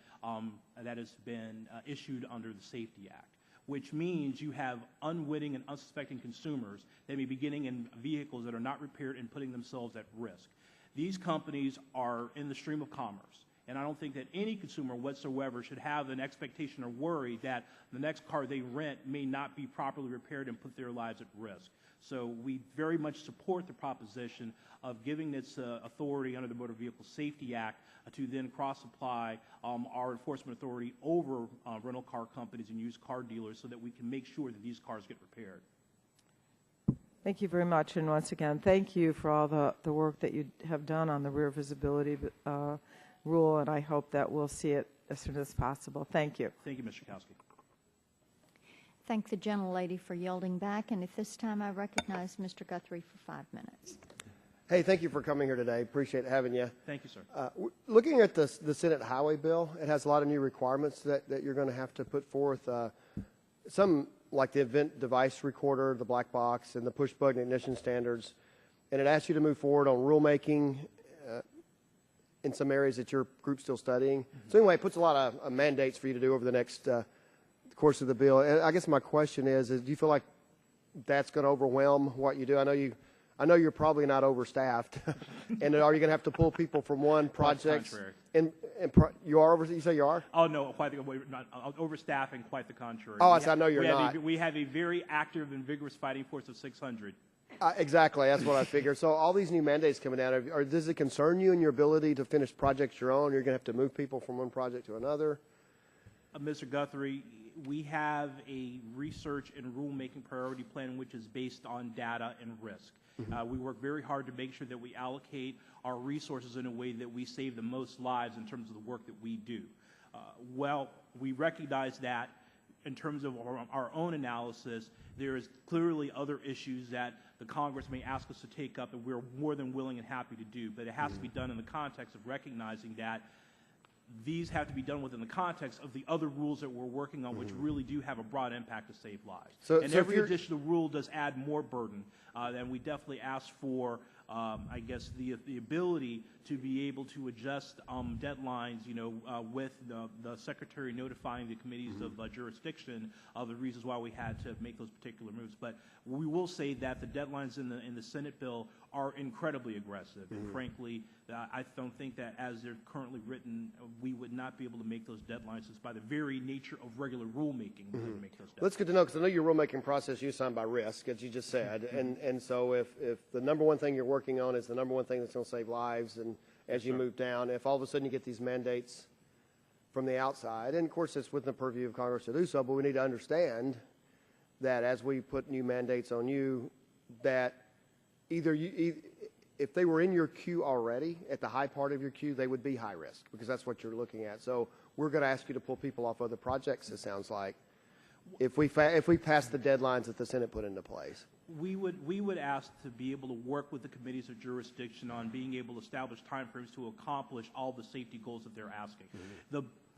issued under the Safety Act, which means you have unwitting and unsuspecting consumers that may be getting in vehicles that are not repaired and putting themselves at risk. These companies are in the stream of commerce, and I don't think that any consumer whatsoever should have an expectation or worry that the next car they rent may not be properly repaired and put their lives at risk. So we very much support the proposition of giving this authority under the Motor Vehicle Safety Act to then cross-apply our enforcement authority over rental car companies and used car dealers so that we can make sure that these cars get repaired. Thank you very much, and once again, thank you for all the work that you have done on the rear visibility rule, and I hope that we'll see it as soon as possible. Thank you. Thank you, Ms. Schakowsky. Thank the gentlelady for yielding back, and at this time I recognize Mr. Guthrie for 5 minutes. Hey, thank you for coming here today. Appreciate having you. Thank you, sir. Looking at the Senate Highway Bill, it has a lot of new requirements that you're going to have to put forth. Some like the event device recorder, the black box, and the push button ignition standards. And it asks you to move forward on rulemaking in some areas that your group's still studying. So anyway, it puts a lot of mandates for you to do over the next course of the bill. And I guess my question is do you feel like that's going to overwhelm what you do? I I know you're probably not overstaffed, and are you going to have to pull people from one project? Contrary. You are over. You say you are? Oh no, quite the not overstaffing. Quite the contrary. Oh, I know you're not. We have a very active and vigorous fighting force of 600. Exactly, that's what I figured. So all these new mandates coming out, does it concern you and your ability to finish projects your own? You're going to have to move people from one project to another? Mr. Guthrie, we have a research and rulemaking priority plan which is based on data and risk. We work very hard to make sure that we allocate our resources in a way that we save the most lives in terms of the work that we do. Well, we recognize that in terms of our own analysis, there is clearly other issues that the Congress may ask us to take up, and we're more than willing and happy to do. But it has to be done in the context of recognizing that these have to be done within the context of the other rules that we're working on, which really do have a broad impact to save lives. And every additional rule does add more burden, and we definitely ask for, I guess, the ability to be able to adjust deadlines, with the Secretary notifying the committees of jurisdiction of the reasons why we had to make those particular moves. But we will say that the deadlines in the Senate bill are incredibly aggressive, and frankly, I don't think that as they're currently written, we would not be able to make those deadlines just by the very nature of regular rulemaking. We would make those deadlines. That's good to know, because I know your rulemaking process you sign by risk, as you just said, and so if the number one thing you're working on is the number one thing that's going to save lives, and as you move down, if all of a sudden you get these mandates from the outside, and of course it's within the purview of Congress to do so, but we need to understand that as we put new mandates on you, that if they were in your queue already, at the high part of your queue, they would be high risk, because that's what you're looking at. So we're going to ask you to pull people off other projects, it sounds like, if we pass the deadlines that the Senate put into place. We would ask to be able to work with the committees of jurisdiction on being able to establish timeframes to accomplish all the safety goals that they're asking.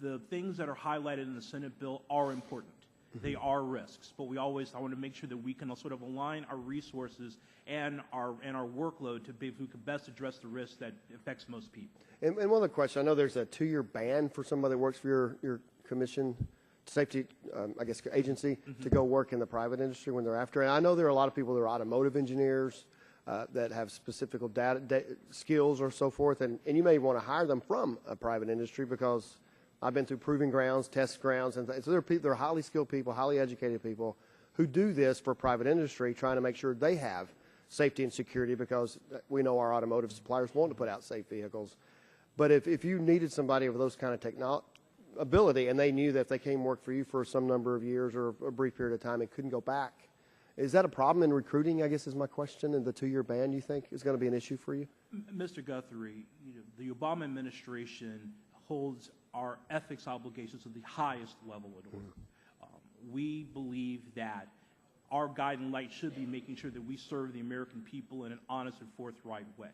The things that are highlighted in the Senate bill are important. They are risks, but I want to make sure that we can sort of align our resources and our workload to be if we can best address the risk that affects most people. And one other question, I know there's a 2-year ban for somebody that works for your commission, safety, I guess, agency, to go work in the private industry when they're after. And I know there are a lot of people that are automotive engineers that have specific data skills or so forth, and you may want to hire them from a private industry, because I've been through proving grounds, test grounds, and so they're highly skilled people, highly educated people who do this for private industry, trying to make sure they have safety and security, because we know our automotive suppliers want to put out safe vehicles. But if you needed somebody with those kind of ability, and they knew that if they came work for you for some number of years or a brief period of time and couldn't go back, is that a problem in recruiting, I guess, is my question, and the 2-year ban, you think, is going to be an issue for you? Mr. Guthrie, the Obama administration holds our ethics obligations at the highest level in order. We believe that our guiding light should be making sure that we serve the American people in an honest and forthright way.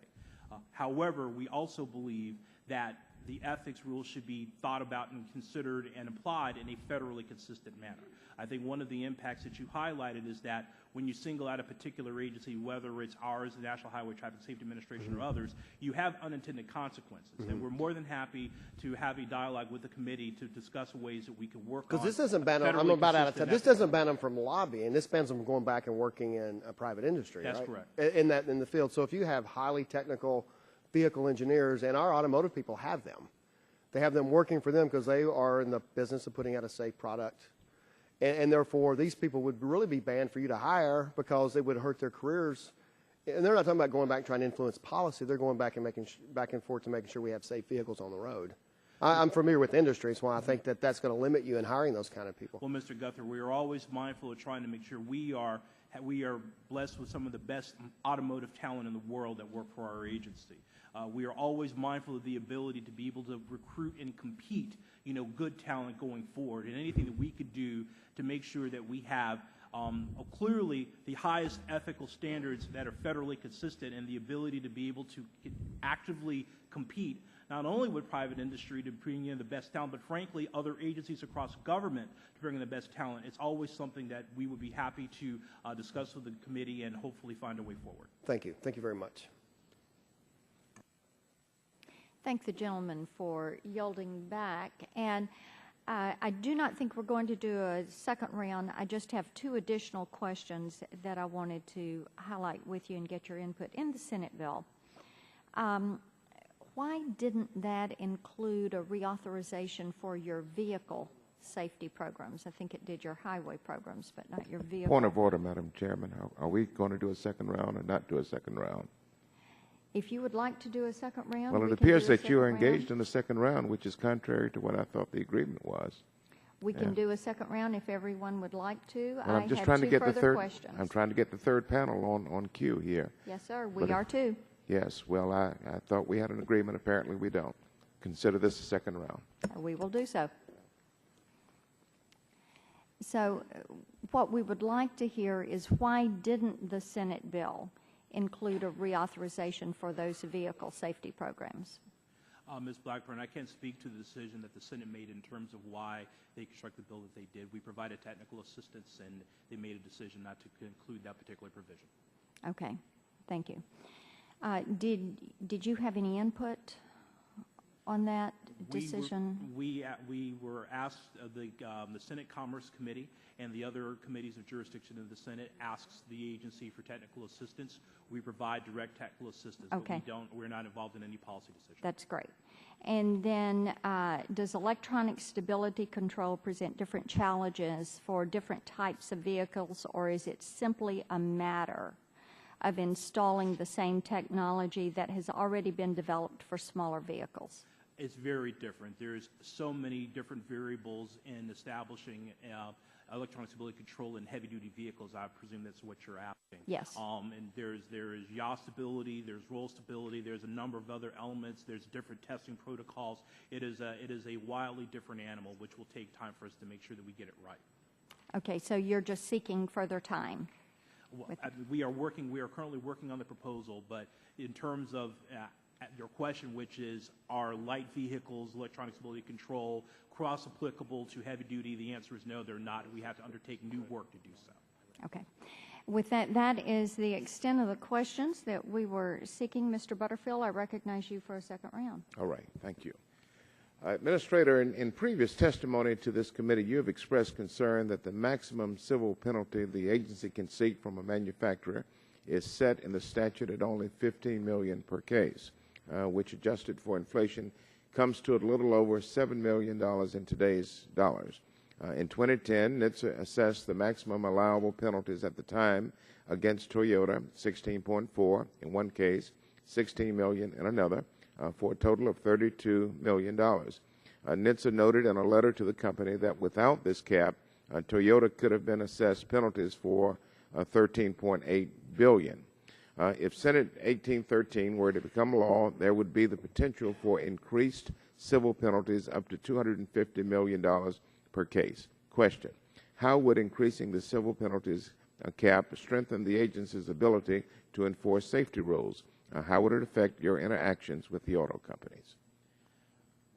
However, we also believe that the ethics rules should be thought about and considered and applied in a federally consistent manner. I think one of the impacts that you highlighted is that when you single out a particular agency, whether it's ours, the National Highway Traffic Safety Administration, or others, you have unintended consequences. And we're more than happy to have a dialogue with the committee to discuss ways that we can work on. Because this doesn't ban them, I'm about out of time. This doesn't ban them from lobbying. This bans them from going back and working in a private industry, That's right? correct. In the field. So if you have highly technical vehicle engineers, and our automotive people have them, they have them working for them because they are in the business of putting out a safe product. And therefore, these people would really be banned for you to hire, because it would hurt their careers. And they're not talking about going back and trying to influence policy. They're going back and back and forth to making sure we have safe vehicles on the road. I'm familiar with industry, so I think that that's going to limit you in hiring those kind of people. Well, Mr. Guthrie, we are always mindful of trying to make sure we are blessed with some of the best automotive talent in the world that work for our agency. We are always mindful of the ability to be able to recruit and compete, good talent going forward, and anything that we could do to make sure that we have clearly the highest ethical standards that are federally consistent, and the ability to be able to actively compete not only with private industry to bring in the best talent, but frankly other agencies across government to bring in the best talent. It's always something that we would be happy to discuss with the committee and hopefully find a way forward. Thank you. Thank you very much. Thank the gentleman for yielding back. And I do not think we're going to do a second round. I just have two additional questions that I wanted to highlight with you and get your input. In the Senate bill, why didn't that include a reauthorization for your vehicle safety programs? I think it did your highway programs, but not your vehicle. Point of order, Madam Chairman. Are we going to do a second round or not do a second round? If you would like to do a second round, Well, we it can do appears a that you are second round. engaged in the second round, which is contrary to what I thought the agreement was. We can do a second round if everyone would like to. Well, I I'm just had trying to two get the further third. questions. I'm trying to get the third panel on cue here. Yes, sir. But We if- are too. Yes. Well, I thought we had an agreement. Apparently, we don't. Consider this a second round. We will do so. So what we would like to hear is why didn't the Senate bill include a reauthorization for those vehicle safety programs? Ms. Blackburn, I can't speak to the decision that the Senate made in terms of why they constructed the bill that they did. We provided technical assistance, and they made a decision not to include that particular provision. Okay, thank you. Did you have any input on that decision? We were asked, the Senate Commerce Committee and the other committees of jurisdiction of the Senate asks the agency for technical assistance. We provide direct technical assistance, Okay. but we're not involved in any policy decisions. That's great. And then does electronic stability control present different challenges for different types of vehicles, or is it simply a matter of installing the same technology that has already been developed for smaller vehicles? It's very different. There's so many different variables in establishing electronic stability control in heavy-duty vehicles. I presume that's what you're asking. Yes. And there is yaw stability, there's roll stability, there's a number of other elements, there's different testing protocols. It is a wildly different animal, which will take time for us to make sure that we get it right. Okay, so you're just seeking further time. Well, we are currently working on the proposal, but in terms of your question, which is, are light vehicles, electronic stability control, cross-applicable to heavy-duty? The answer is no, they're not. We have to undertake new work to do so. Okay. With that, that is the extent of the questions that we were seeking. Mr. Butterfield, I recognize you for a second round. All right. Thank you. Administrator, in previous testimony to this committee, you have expressed concern that the maximum civil penalty the agency can seek from a manufacturer is set in the statute at only $15 million per case, which adjusted for inflation comes to a little over $7 million in today's dollars. In 2010, NHTSA assessed the maximum allowable penalties at the time against Toyota, 16.4 in one case, 16 million in another, for a total of $32 million. NHTSA noted in a letter to the company that without this cap, Toyota could have been assessed penalties for $13.8 billion. If Senate 1813 were to become law, there would be the potential for increased civil penalties up to $250 million per case. Question: how would increasing the civil penalties cap strengthen the agency's ability to enforce safety rules? How would it affect your interactions with the auto companies?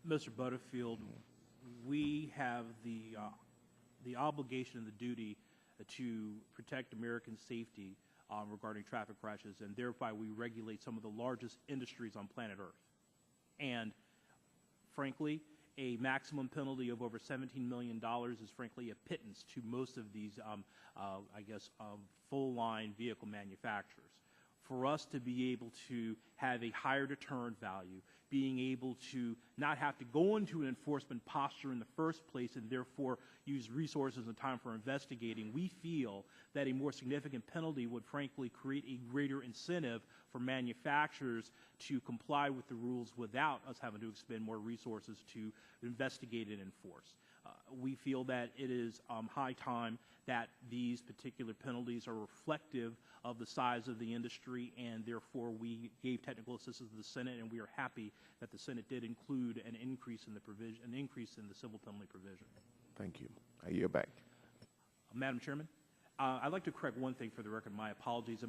Mr. Butterfield, we have the obligation and the duty to protect American safety regarding traffic crashes, and thereby we regulate some of the largest industries on planet Earth. And frankly, a maximum penalty of over $17 million is frankly a pittance to most of these, full-line vehicle manufacturers. For us to be able to have a higher deterrent value, being able to not have to go into an enforcement posture in the first place and therefore use resources and time for investigating, we feel that a more significant penalty would frankly create a greater incentive for manufacturers to comply with the rules without us having to expend more resources to investigate and enforce. We feel that it is high time that these particular penalties are reflective of the size of the industry, and therefore we gave technical assistance to the Senate, and we are happy that the Senate did include an increase in the provision, an increase in the civil penalty provision. Thank you. I yield back. Madam Chairman, I'd like to correct one thing for the record. My apologies.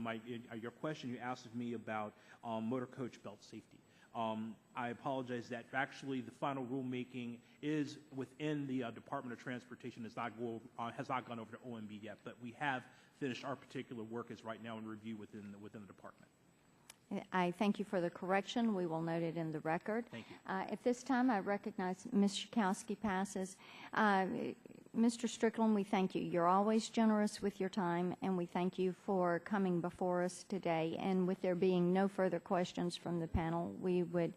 Your question you asked of me about motor coach belt safety. I apologize that actually the final rulemaking is within the Department of Transportation, has not gone over to OMB yet, but we have finished our particular work is right now in review within the department. I thank you for the correction. We will note it in the record. Thank you. At this time, I recognize Ms. Schakowsky passes. Mr. Strickland, we thank you. You're always generous with your time, and we thank you for coming before us today. And with there being no further questions from the panel, we would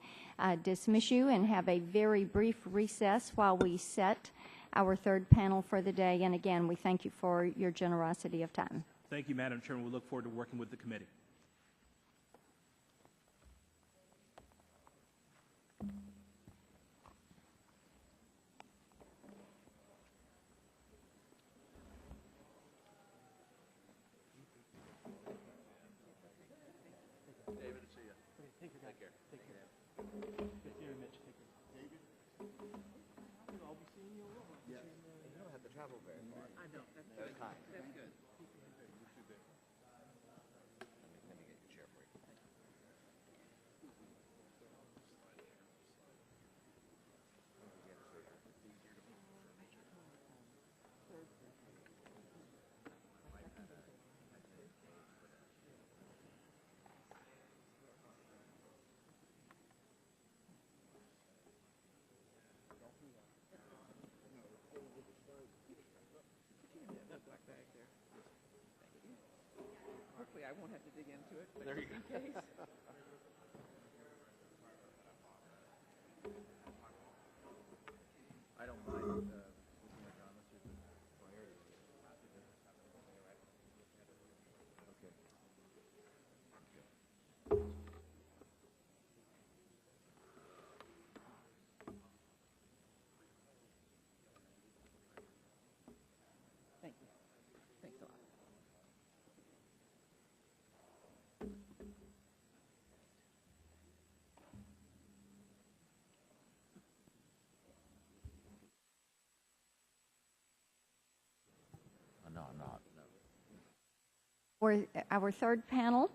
dismiss you and have a very brief recess while we set our third panel for the day. And again, we thank you for your generosity of time. Thank you, Madam Chairman. We look forward to working with the committee. Hopefully I won't have to dig into it, but there you go. In case. I don't mind. Thank you. Thanks a lot. No, I'm not. No. For our third panel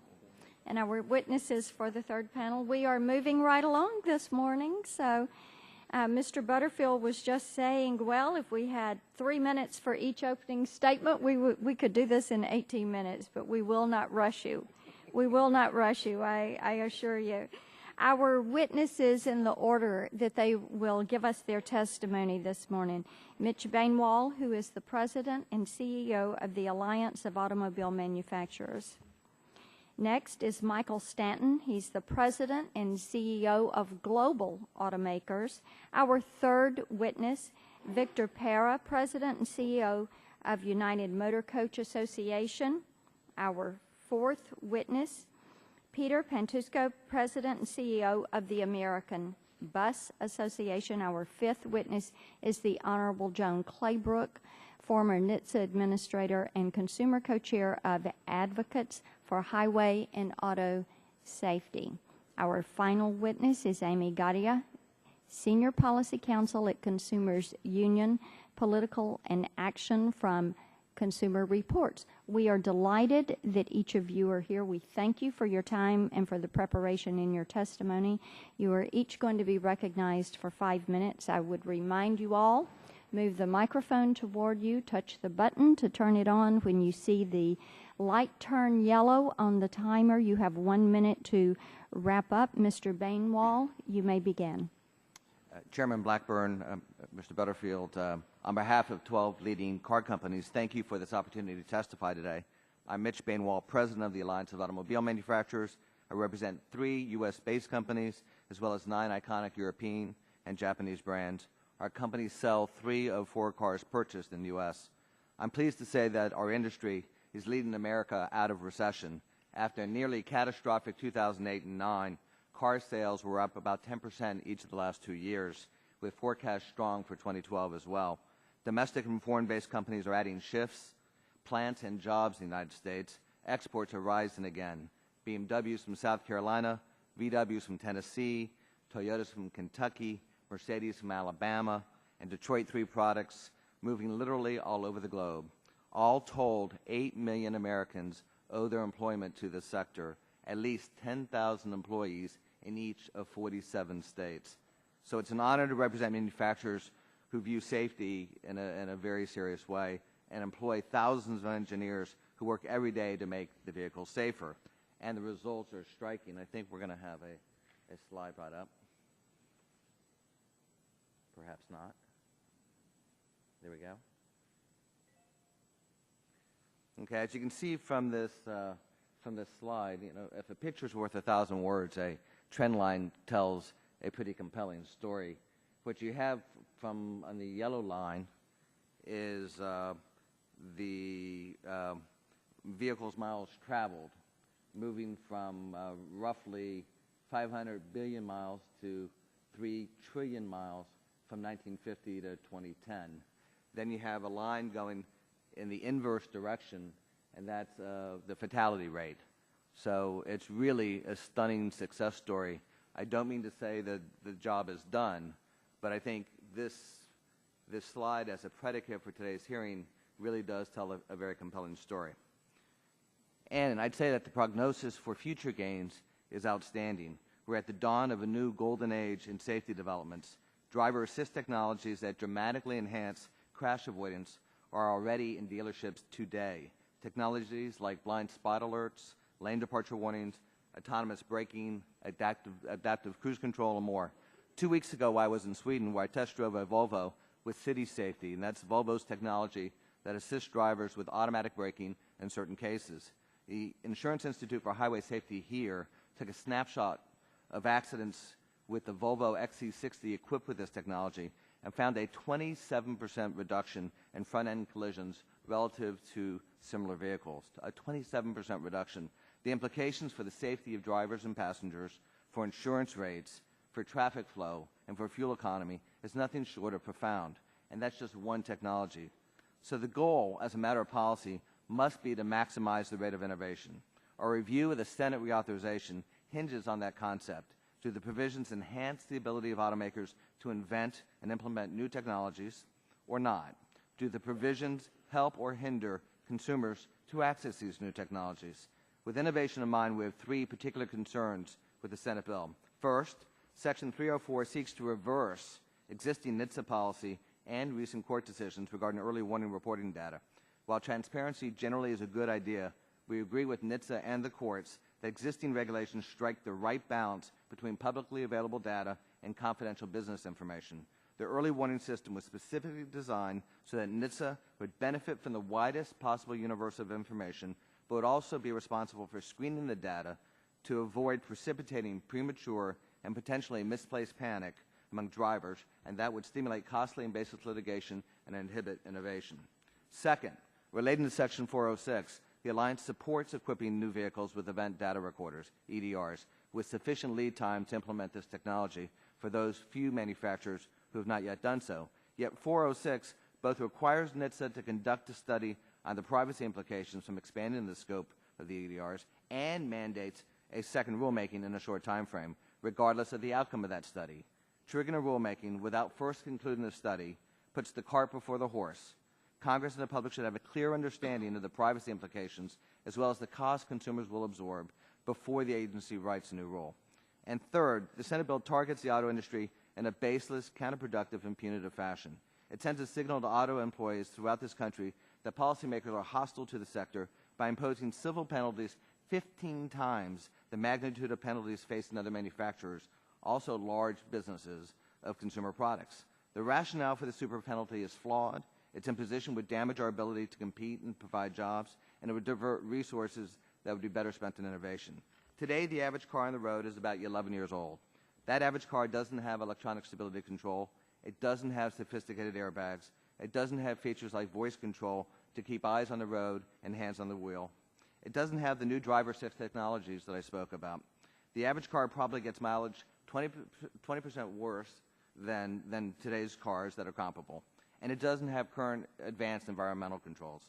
and our witnesses for the third panel, we are moving right along this morning. So Mr. Butterfield was just saying, well, if we had 3 minutes for each opening statement, we could do this in 18 minutes, but we will not rush you. We will not rush you, I assure you. Our witnesses in the order that they will give us their testimony this morning: Mitch Bainwall, who is the President and CEO of the Alliance of Automobile Manufacturers. Next is Michael Stanton. He's the President and CEO of Global Automakers. Our third witness, Victor Pera, President and CEO of United Motor Coach Association. Our fourth witness, Peter Pantusco, President and CEO of the American Bus Association. Our fifth witness is the Honorable Joan Claybrook, former NHTSA Administrator and Consumer Co-Chair of Advocates for Highway and Auto Safety. Our final witness is Amy Gadia, Senior Policy Counsel at Consumers Union, Political and Action from Consumer Reports. We are delighted that each of you are here. We thank you for your time and for the preparation in your testimony. You are each going to be recognized for 5 minutes. I would remind you all, move the microphone toward you, touch the button to turn it on. When you see the light turn yellow on the timer, you have 1 minute to wrap up. Mr. Bainwall, you may begin. Chairman Blackburn, Mr. Butterfield, on behalf of 12 leading car companies, thank you for this opportunity to testify today. I'm Mitch Bainwall, President of the Alliance of Automobile Manufacturers. I represent 3 U.S.-based companies, as well as 9 iconic European and Japanese brands. Our companies sell 3 of 4 cars purchased in the U.S. I'm pleased to say that our industry is leading America out of recession. After a nearly catastrophic 2008 and 2009, car sales were up about 10% each of the last 2 years, with forecasts strong for 2012 as well. Domestic and foreign-based companies are adding shifts, plants, and jobs in the United States. Exports are rising again. BMWs from South Carolina, VWs from Tennessee, Toyotas from Kentucky, Mercedes from Alabama, and Detroit 3 products moving literally all over the globe. All told, 8 million Americans owe their employment to this sector, at least 10,000 employees in each of 47 states. So it's an honor to represent manufacturers who view safety in a very serious way and employ thousands of engineers who work every day to make the vehicle safer. and the results are striking. I think we're going to have a slide brought up. Perhaps not. There we go. Okay, as you can see from this slide, if a picture's worth 1,000 words, a trend line tells a pretty compelling story. What you have on the yellow line is the vehicles miles traveled, moving from roughly 500 billion miles to 3 trillion miles from 1950 to 2010. Then you have a line going in the inverse direction, and that's the fatality rate. So it's really a stunning success story. I don't mean to say that the job is done, but I think this slide as a predicate for today's hearing really does tell a very compelling story. And I'd say that the prognosis for future gains is outstanding. We're at the dawn of a new golden age in safety developments. Driver assist technologies that dramatically enhance crash avoidance are already in dealerships today. Technologies like blind spot alerts, lane departure warnings, autonomous braking, adaptive cruise control, and more. 2 weeks ago, I was in Sweden where I test drove a Volvo with city safety, and that's Volvo's technology that assists drivers with automatic braking in certain cases. The Insurance Institute for Highway Safety here took a snapshot of accidents with the Volvo XC60 equipped with this technology and found a 27% reduction in front-end collisions relative to similar vehicles. A 27% reduction. The implications for the safety of drivers and passengers, for insurance rates, for traffic flow, and for fuel economy is nothing short of profound. And that's just one technology. So the goal, as a matter of policy, must be to maximize the rate of innovation. Our review of the Senate reauthorization hinges on that concept. Do the provisions enhance the ability of automakers to invent and implement new technologies or not? Do the provisions help or hinder consumers to access these new technologies? With innovation in mind, we have 3 particular concerns with the Senate bill. First, Section 304 seeks to reverse existing NHTSA policy and recent court decisions regarding early warning reporting data. While transparency generally is a good idea, we agree with NHTSA and the courts that existing regulations strike the right balance between publicly available data and confidential business information. The early warning system was specifically designed so that NHTSA would benefit from the widest possible universe of information, but would also be responsible for screening the data to avoid precipitating premature and potentially misplaced panic among drivers, and that would stimulate costly and baseless litigation and inhibit innovation. Second, relating to Section 406, the Alliance supports equipping new vehicles with event data recorders, EDRs, with sufficient lead time to implement this technology for those few manufacturers who have not yet done so. Yet 406 both requires NHTSA to conduct a study on the privacy implications from expanding the scope of the EDRs and mandates a second rulemaking in a short time frame, regardless of the outcome of that study. Triggering a rulemaking without first concluding the study puts the cart before the horse. Congress and the public should have a clear understanding of the privacy implications as well as the cost consumers will absorb before the agency writes a new rule. And third, the Senate bill targets the auto industry in a baseless, counterproductive, and punitive fashion. It sends a signal to auto employees throughout this country that policymakers are hostile to the sector by imposing civil penalties 15 times the magnitude of penalties facing other manufacturers, also large businesses of consumer products. The rationale for the super penalty is flawed. Its imposition would damage our ability to compete and provide jobs, and it would divert resources that would be better spent in innovation. Today, the average car on the road is about 11 years old. That average car doesn't have electronic stability control. It doesn't have sophisticated airbags. It doesn't have features like voice control to keep eyes on the road and hands on the wheel. It doesn't have the new driver assist technologies that I spoke about. The average car probably gets mileage 20% worse than today's cars that are comparable. And it doesn't have current advanced environmental controls.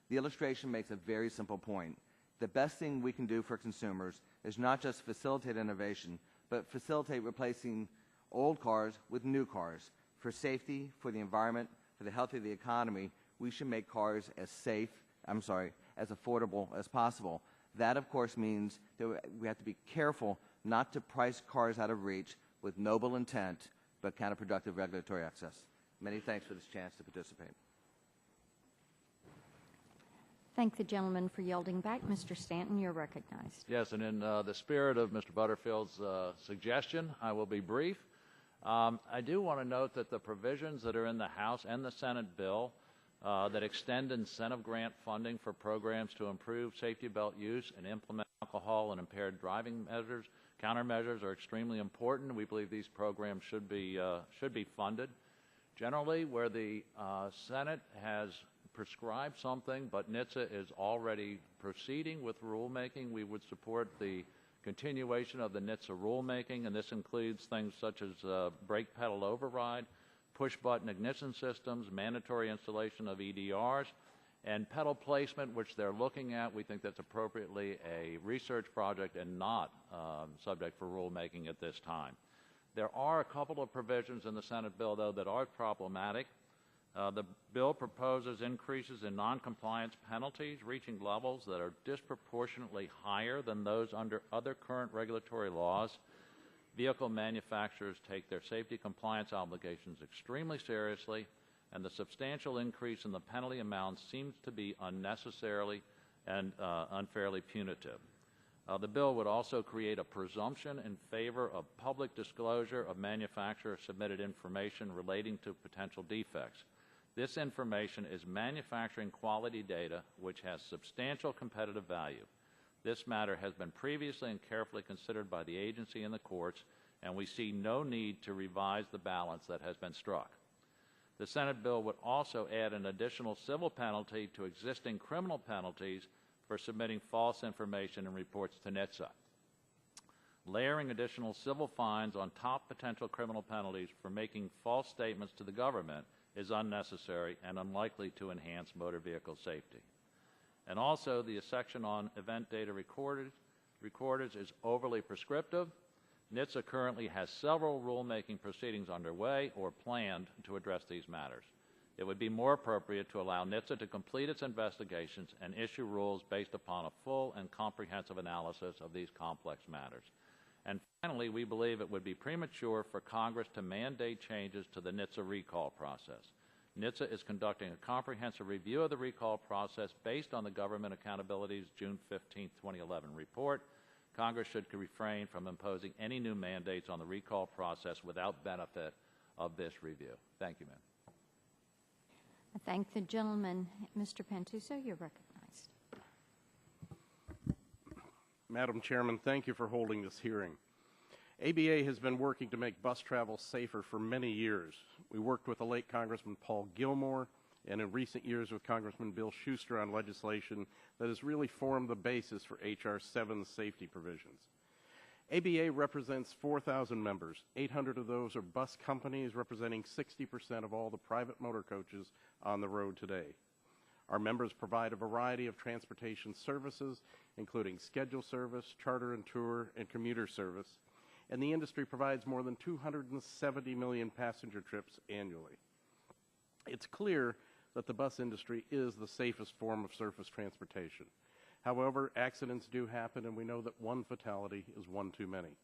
The illustration makes a very simple point. The best thing we can do for consumers is not just facilitate innovation, but facilitate replacing old cars with new cars. For safety, for the environment, for the health of the economy, we should make cars as as affordable as possible. That, of course, means that we have to be careful not to price cars out of reach with noble intent, but counterproductive regulatory access. Many thanks for this chance to participate. Thank the gentleman for yielding back. Mr. Stanton, you're recognized. Yes, and in the spirit of Mr. Butterfield's suggestion, I will be brief. I do want to note that the provisions that are in the House and the Senate bill that extend incentive grant funding for programs to improve safety belt use and implement alcohol and impaired driving measures, countermeasures are extremely important. We believe these programs should be funded. Generally, where the Senate has prescribed something, but NHTSA is already proceeding with rulemaking, we would support the continuation of the NHTSA rulemaking, and this includes things such as brake pedal override, push-button ignition systems, mandatory installation of EDRs, and pedal placement, which they're looking at. We think that's appropriately a research project and not subject for rulemaking at this time. There are a couple of provisions in the Senate bill, though, that are problematic. The bill proposes increases in noncompliance penalties reaching levels that are disproportionately higher than those under other current regulatory laws. Vehicle manufacturers take their safety compliance obligations extremely seriously, and the substantial increase in the penalty amounts seems to be unnecessarily and unfairly punitive. The bill would also create a presumption in favor of public disclosure of manufacturer-submitted information relating to potential defects. This information is manufacturing quality data which has substantial competitive value. This matter has been previously and carefully considered by the agency and the courts, and we see no need to revise the balance that has been struck. The Senate bill would also add an additional civil penalty to existing criminal penalties for submitting false information and reports to NHTSA. Layering additional civil fines on top potential criminal penalties for making false statements to the government is unnecessary and unlikely to enhance motor vehicle safety. And also, the section on event data recorders is overly prescriptive. NHTSA currently has several rulemaking proceedings underway or planned to address these matters. It would be more appropriate to allow NHTSA to complete its investigations and issue rules based upon a full and comprehensive analysis of these complex matters. And finally, we believe it would be premature for Congress to mandate changes to the NHTSA recall process. NHTSA is conducting a comprehensive review of the recall process based on the Government Accountability's June 15, 2011 report. Congress should refrain from imposing any new mandates on the recall process without benefit of this review. Thank you, ma'am. I thank the gentleman. Mr. Pantuso, you're recognized. Madam Chairman, thank you for holding this hearing. ABA has been working to make bus travel safer for many years. We worked with the late Congressman Paul Gilmore and in recent years with Congressman Bill Schuster on legislation that has really formed the basis for H.R. 7's safety provisions. ABA represents 4,000 members. 800 of those are bus companies representing 60% of all the private motor coaches on the road today. Our members provide a variety of transportation services, including schedule service, charter and tour, and commuter service, and the industry provides more than 270 million passenger trips annually. It's clear that the bus industry is the safest form of surface transportation. However, accidents do happen, and we know that one fatality is one too many.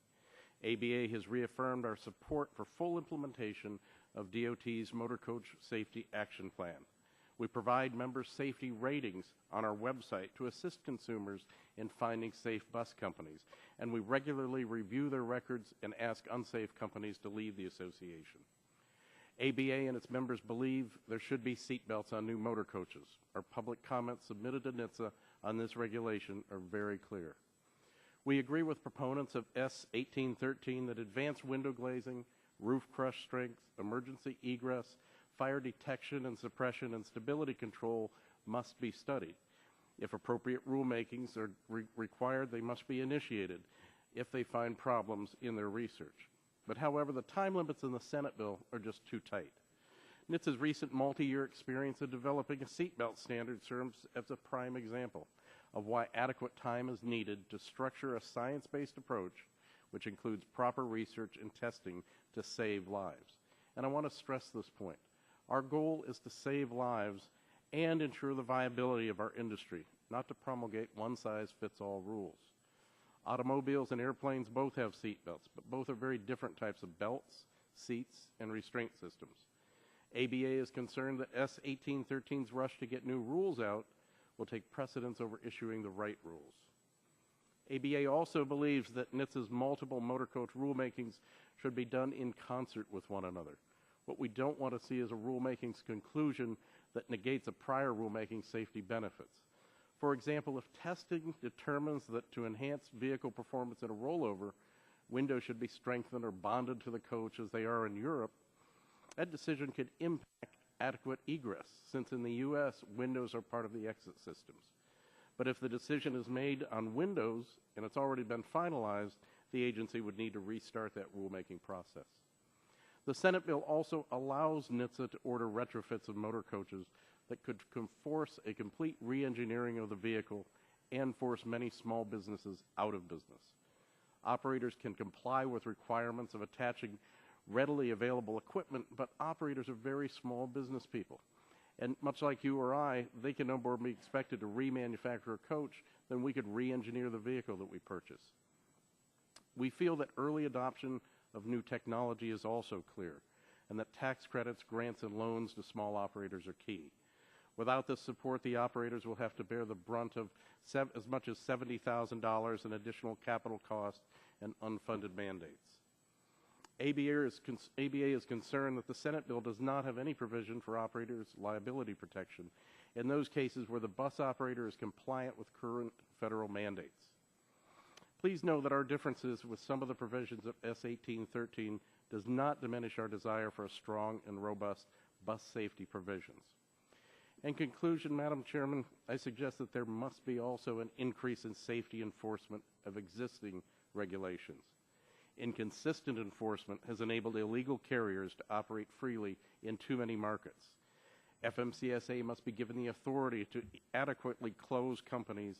ABA has reaffirmed our support for full implementation of DOT's Motor Coach Safety Action Plan. We provide members safety ratings on our website to assist consumers in finding safe bus companies, and we regularly review their records and ask unsafe companies to leave the association. ABA and its members believe there should be seat belts on new motor coaches. Our public comments submitted to NHTSA on this regulation are very clear. We agree with proponents of S 1813 that advanced window glazing, roof crush strength, emergency egress, fire detection and suppression, and stability control must be studied. If appropriate rulemakings are required, they must be initiated if they find problems in their research. But however, the time limits in the Senate bill are just too tight. NHTSA's recent multi-year experience in developing a seatbelt standard serves as a prime example of why adequate time is needed to structure a science-based approach which includes proper research and testing to save lives. And I want to stress this point. Our goal is to save lives and ensure the viability of our industry, not to promulgate one-size-fits-all rules. Automobiles and airplanes both have seat belts, but both are very different types of belts, seats, and restraint systems. ABA is concerned that S 1813's rush to get new rules out will take precedence over issuing the right rules. ABA also believes that NHTSA's multiple motor coach rulemakings should be done in concert with one another. What we don't want to see is a rulemaking's conclusion that negates a prior rulemaking's safety benefits. For example, if testing determines that to enhance vehicle performance in a rollover, windows should be strengthened or bonded to the coach as they are in Europe, that decision could impact adequate egress, since in the U.S., windows are part of the exit systems. But if the decision is made on windows and it's already been finalized, the agency would need to restart that rulemaking process. The Senate bill also allows NHTSA to order retrofits of motor coaches that could force a complete re-engineering of the vehicle and force many small businesses out of business. Operators can comply with requirements of attaching readily available equipment, but operators are very small business people. And much like you or I, they can no more be expected to remanufacture a coach than we could re-engineer the vehicle that we purchase. We feel that early adoption of new technology is also clear, and that tax credits, grants, and loans to small operators are key. Without this support, the operators will have to bear the brunt of as much as $70,000 in additional capital costs and unfunded mandates. ABA is concerned that the Senate bill does not have any provision for operators' liability protection in those cases where the bus operator is compliant with current federal mandates. Please know that our differences with some of the provisions of S. 1813 does not diminish our desire for a strong and robust bus safety provisions. In conclusion, Madam Chairman, I suggest that there must be also an increase in safety enforcement of existing regulations. Inconsistent enforcement has enabled illegal carriers to operate freely in too many markets. FMCSA must be given the authority to adequately close companies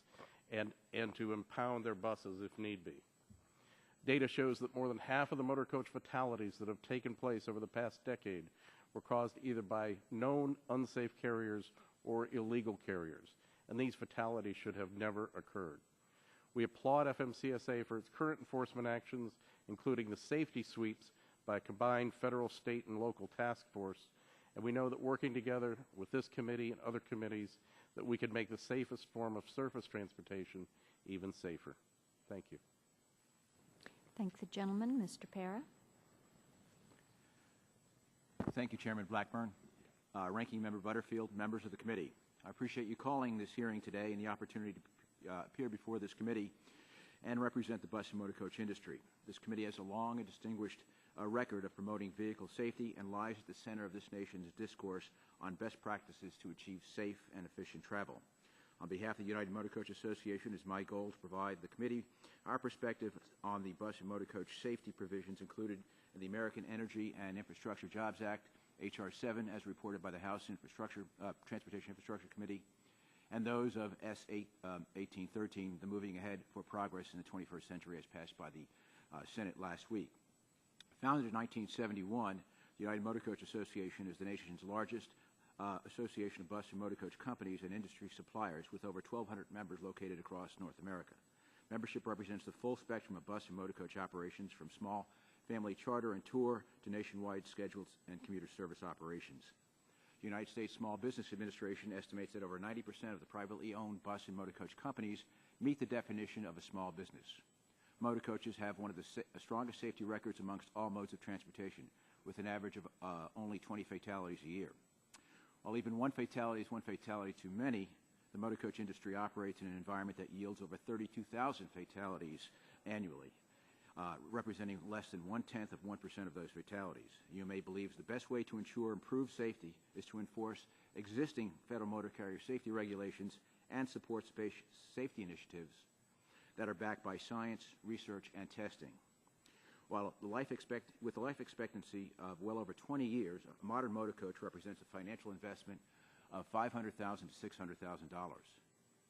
and to impound their buses if need be. Data shows that more than half of the motor coach fatalities that have taken place over the past decade were caused either by known unsafe carriers or illegal carriers, and these fatalities should have never occurred. We applaud FMCSA for its current enforcement actions, including the safety sweeps by a combined federal, state, and local task force, and we know that working together with this committee and other committees that we could make the safest form of surface transportation even safer. Thank you. Thank the gentleman. Mr. Para. Thank you, Chairman Blackburn, Ranking Member Butterfield, members of the committee. I appreciate you calling this hearing today and the opportunity to appear before this committee and represent the bus and motor coach industry. This committee has a long and distinguished record of promoting vehicle safety and lies at the center of this nation's discourse on best practices to achieve safe and efficient travel. On behalf of the United Motor Coach Association, it is my goal to provide the committee our perspective on the bus and motor coach safety provisions included in the American Energy and Infrastructure Jobs Act, H.R. 7, as reported by the House Transportation Infrastructure Committee, and those of S. 1813, the Moving Ahead for Progress in the 21st Century, as passed by the Senate last week. Founded in 1971, the United Motor Coach Association is the nation's largest association of bus and motor coach companies and industry suppliers, with over 1,200 members located across North America. Membership represents the full spectrum of bus and motor coach operations, from small family charter and tour to nationwide scheduled and commuter service operations. The United States Small Business Administration estimates that over 90% of the privately owned bus and motor coach companies meet the definition of a small business. Motor coaches have one of the strongest safety records amongst all modes of transportation, with an average of only 20 fatalities a year. While even one fatality is one fatality too many, the motor coach industry operates in an environment that yields over 32,000 fatalities annually, representing less than 1/10 of 1% of those fatalities. UMA believes the best way to ensure improved safety is to enforce existing federal motor carrier safety regulations and support safety initiatives that are backed by science, research, and testing. While with a life expectancy of well over 20 years, a modern motor coach represents a financial investment of $500,000 to $600,000.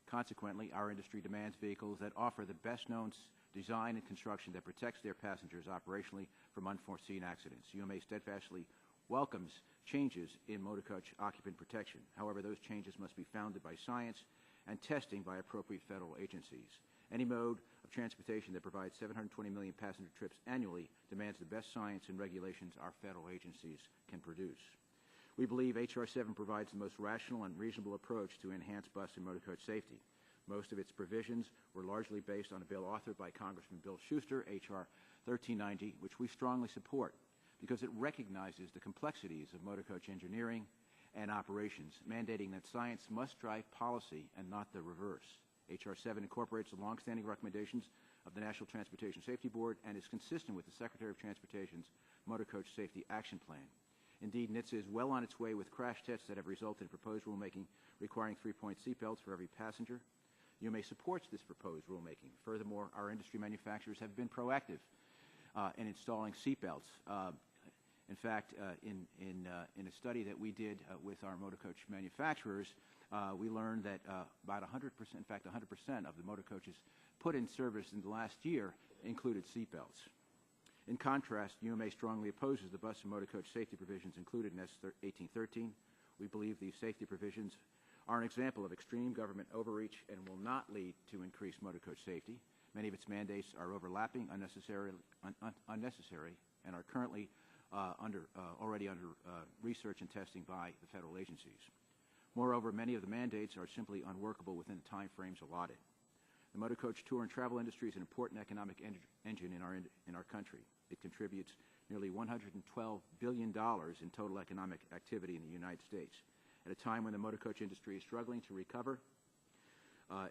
Consequently, our industry demands vehicles that offer the best-known design and construction that protects their passengers operationally from unforeseen accidents. UMA steadfastly welcomes changes in motor coach occupant protection. However, those changes must be founded by science and testing by appropriate federal agencies. Any mode of transportation that provides 720 million passenger trips annually demands the best science and regulations our federal agencies can produce. We believe H.R. 7 provides the most rational and reasonable approach to enhance bus and motor coach safety. Most of its provisions were largely based on a bill authored by Congressman Bill Schuster, H.R. 1390, which we strongly support because it recognizes the complexities of motor coach engineering and operations, mandating that science must drive policy and not the reverse. H.R. 7 incorporates the longstanding recommendations of the National Transportation Safety Board and is consistent with the Secretary of Transportation's Motor Coach Safety Action Plan. Indeed, NHTSA is well on its way with crash tests that have resulted in proposed rulemaking requiring 3-point seatbelts for every passenger. UMA supports this proposed rulemaking. Furthermore, our industry manufacturers have been proactive in installing seatbelts. In fact, in a study that we did with our motor coach manufacturers, we learned that about 100%, in fact 100% of the motor coaches put in service in the last year included seatbelts. In contrast, UMA strongly opposes the bus and motor coach safety provisions included in S. 1813. We believe these safety provisions are an example of extreme government overreach and will not lead to increased motor coach safety. Many of its mandates are overlapping, unnecessary, and are currently already under research and testing by the federal agencies. Moreover, many of the mandates are simply unworkable within the time frames allotted. The motor coach tour and travel industry is an important economic engine in our country. It contributes nearly $112 billion in total economic activity in the United States. At a time when the motor coach industry is struggling to recover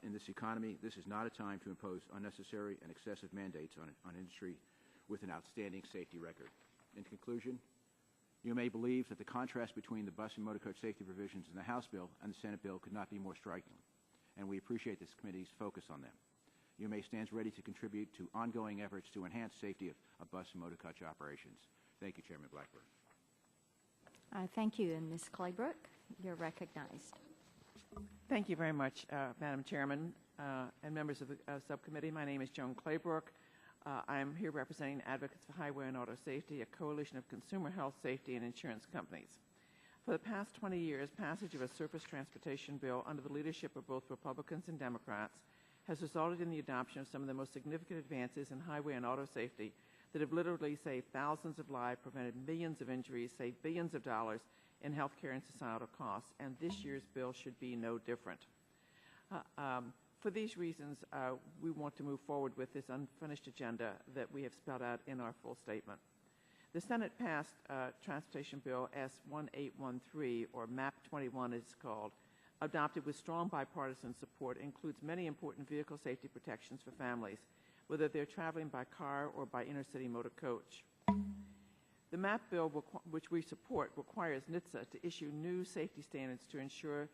in this economy, this is not a time to impose unnecessary and excessive mandates on industry with an outstanding safety record. In conclusion, UMA believes that the contrast between the bus and motor coach safety provisions in the House bill and the Senate bill could not be more striking, and we appreciate this committee's focus on them. UMA stands ready to contribute to ongoing efforts to enhance safety of bus and motor coach operations. Thank you, Chairman Blackburn. Thank you, and Ms. Claybrook, you're recognized. Thank you very much, Madam Chairman and members of the subcommittee. My name is Joan Claybrook. I am here representing Advocates for Highway and Auto Safety, a coalition of consumer health, safety, and insurance companies. For the past 20 years, passage of a surface transportation bill under the leadership of both Republicans and Democrats has resulted in the adoption of some of the most significant advances in highway and auto safety that have literally saved thousands of lives, prevented millions of injuries, saved billions of dollars in health care and societal costs, and this year's bill should be no different. For these reasons, we want to move forward with this unfinished agenda that we have spelled out in our full statement. The Senate passed Transportation Bill S-1813, or MAP 21 as it's called, adopted with strong bipartisan support, includes many important vehicle safety protections for families, whether they're traveling by car or by inner-city motor coach. The MAP bill, which we support, requires NHTSA to issue new safety standards to ensure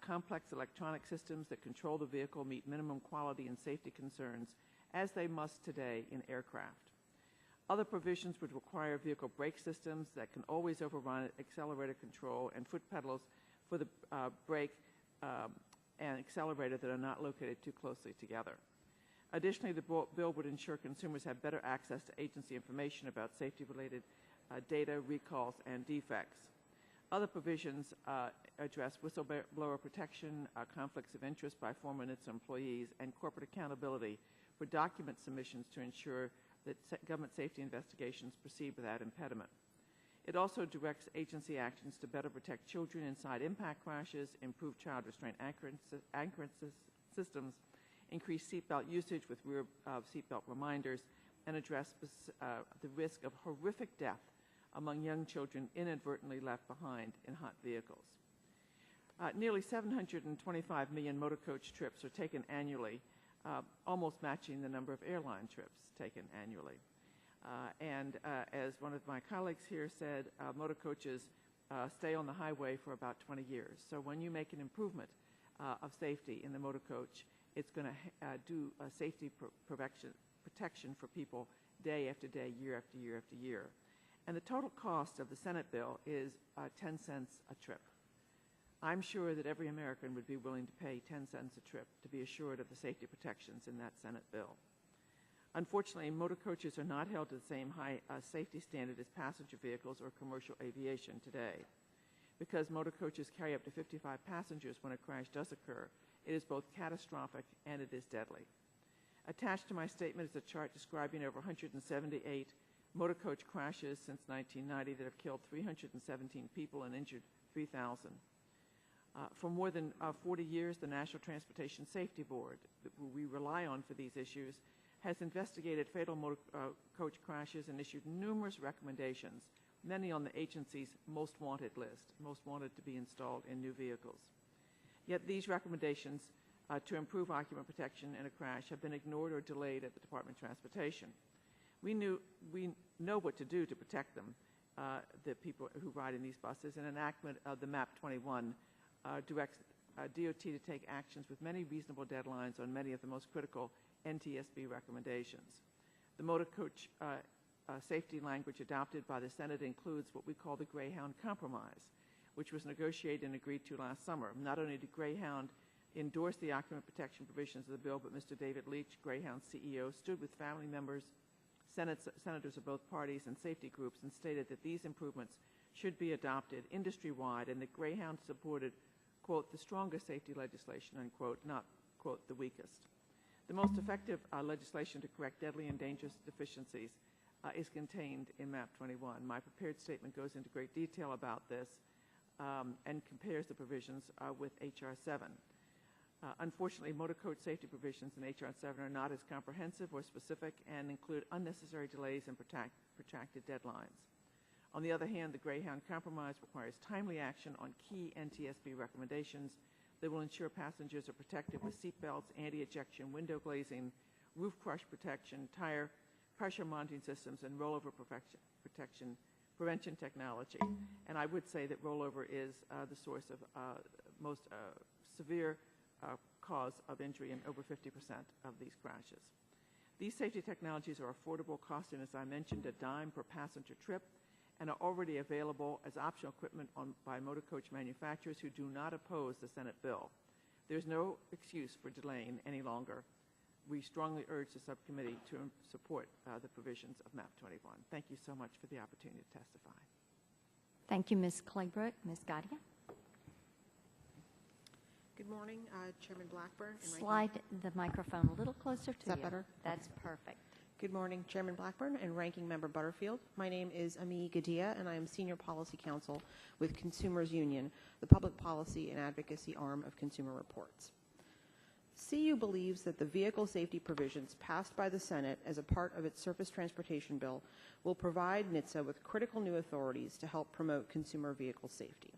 complex electronic systems that control the vehicle meet minimum quality and safety concerns, as they must today in aircraft. Other provisions would require vehicle brake systems that can always overrun accelerator control and foot pedals for the brake and accelerator that are not located too closely together. Additionally, the bill would ensure consumers have better access to agency information about safety-related data, recalls, and defects. Other provisions address whistleblower protection, conflicts of interest by former NHTSA employees, and corporate accountability for document submissions to ensure that government safety investigations proceed without impediment. It also directs agency actions to better protect children inside impact crashes, improve child restraint anchoring systems, increase seatbelt usage with rear seatbelt reminders, and address the risk of horrific death among young children inadvertently left behind in hot vehicles. Nearly 725 million motor coach trips are taken annually, almost matching the number of airline trips taken annually. As one of my colleagues here said, motor coaches stay on the highway for about 20 years. So when you make an improvement of safety in the motor coach, it's going to do safety protection for people day after day, year after year after year. And the total cost of the Senate bill is 10 cents a trip. I'm sure that every American would be willing to pay 10 cents a trip to be assured of the safety protections in that Senate bill. Unfortunately, motor coaches are not held to the same high safety standard as passenger vehicles or commercial aviation today. Because motor coaches carry up to 55 passengers when a crash does occur, it is both catastrophic and it is deadly. Attached to my statement is a chart describing over 178 motor coach crashes since 1990 that have killed 317 people and injured 3,000. For more than 40 years, the National Transportation Safety Board, that we rely on for these issues, has investigated fatal motor coach crashes and issued numerous recommendations, many on the agency's most wanted list, most wanted to be installed in new vehicles. Yet these recommendations to improve occupant protection in a crash have been ignored or delayed at the Department of Transportation. We know what to do to protect them, the people who ride in these buses, and enactment of the MAP 21 directs DOT to take actions with many reasonable deadlines on many of the most critical NTSB recommendations. The motor coach safety language adopted by the Senate includes what we call the Greyhound Compromise, which was negotiated and agreed to last summer. Not only did Greyhound endorse the occupant protection provisions of the bill, but Mr. David Leach, Greyhound's CEO, stood with family members, senators of both parties, and safety groups and stated that these improvements should be adopted industry-wide and that Greyhound supported, quote, the strongest safety legislation, unquote, not, quote, the weakest. The most effective legislation to correct deadly and dangerous deficiencies is contained in MAP 21. My prepared statement goes into great detail about this and compares the provisions with H.R. 7. Unfortunately, motor coach safety provisions in H.R. 7 are not as comprehensive or specific and include unnecessary delays and protracted deadlines. On the other hand, the Greyhound Compromise requires timely action on key NTSB recommendations that will ensure passengers are protected with seat belts, anti-ejection, window glazing, roof crush protection, tire pressure monitoring systems, and rollover prevention technology. And I would say that rollover is the source of most severe cause of injury in over 50% of these crashes. These safety technologies are affordable, costing, as I mentioned, a dime per passenger trip, and are already available as optional equipment by motor coach manufacturers who do not oppose the Senate bill. There's no excuse for delaying any longer. We strongly urge the subcommittee to support the provisions of MAP 21. Thank you so much for the opportunity to testify. Thank you, Ms. Claybrook. Ms. Gadia? Good morning, Chairman Blackburn. And Slide the microphone a little closer to you. Is that better? That's perfect. Good morning, Chairman Blackburn and Ranking Member Butterfield. My name is Ami Gadia, and I am Senior Policy Counsel with Consumers Union, the public policy and advocacy arm of Consumer Reports. CU believes that the vehicle safety provisions passed by the Senate as a part of its surface transportation bill will provide NHTSA with critical new authorities to help promote consumer vehicle safety.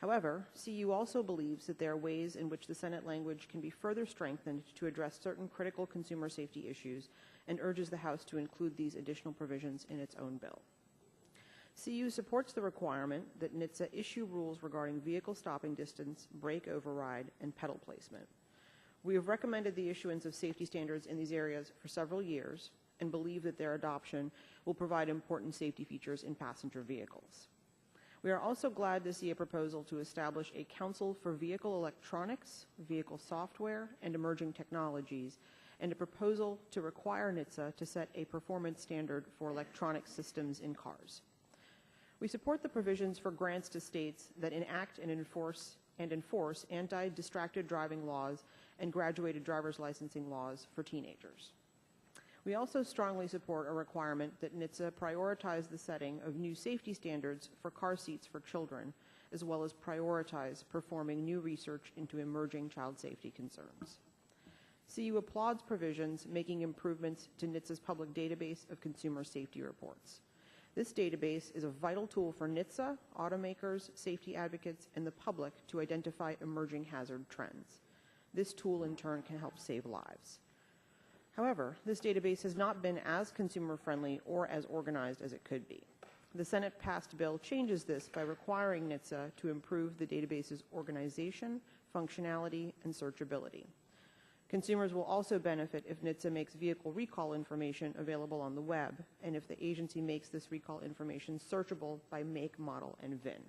However, CU also believes that there are ways in which the Senate language can be further strengthened to address certain critical consumer safety issues and urges the House to include these additional provisions in its own bill. CU supports the requirement that NHTSA issue rules regarding vehicle stopping distance, brake override, and pedal placement. We have recommended the issuance of safety standards in these areas for several years and believe that their adoption will provide important safety features in passenger vehicles. We are also glad to see a proposal to establish a Council for Vehicle Electronics, Vehicle Software, and Emerging Technologies, and a proposal to require NHTSA to set a performance standard for electronic systems in cars. We support the provisions for grants to states that enact and enforce anti-distracted driving laws and graduated driver's licensing laws for teenagers. We also strongly support a requirement that NHTSA prioritize the setting of new safety standards for car seats for children, as well as prioritize performing new research into emerging child safety concerns. CU applauds provisions making improvements to NHTSA's public database of consumer safety reports. This database is a vital tool for NHTSA, automakers, safety advocates, and the public to identify emerging hazard trends. This tool, in turn, can help save lives. However, this database has not been as consumer-friendly or as organized as it could be. The Senate-passed bill changes this by requiring NHTSA to improve the database's organization, functionality, and searchability. Consumers will also benefit if NHTSA makes vehicle recall information available on the web, and if the agency makes this recall information searchable by make, model, and VIN.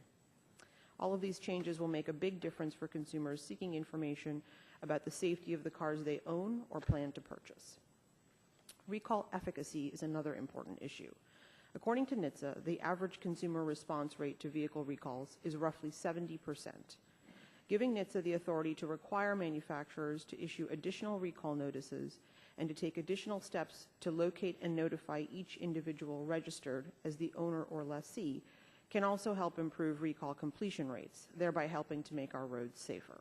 All of these changes will make a big difference for consumers seeking information about the safety of the cars they own or plan to purchase. Recall efficacy is another important issue. According to NHTSA, the average consumer response rate to vehicle recalls is roughly 70%. Giving NHTSA the authority to require manufacturers to issue additional recall notices and to take additional steps to locate and notify each individual registered as the owner or lessee can also help improve recall completion rates, thereby helping to make our roads safer.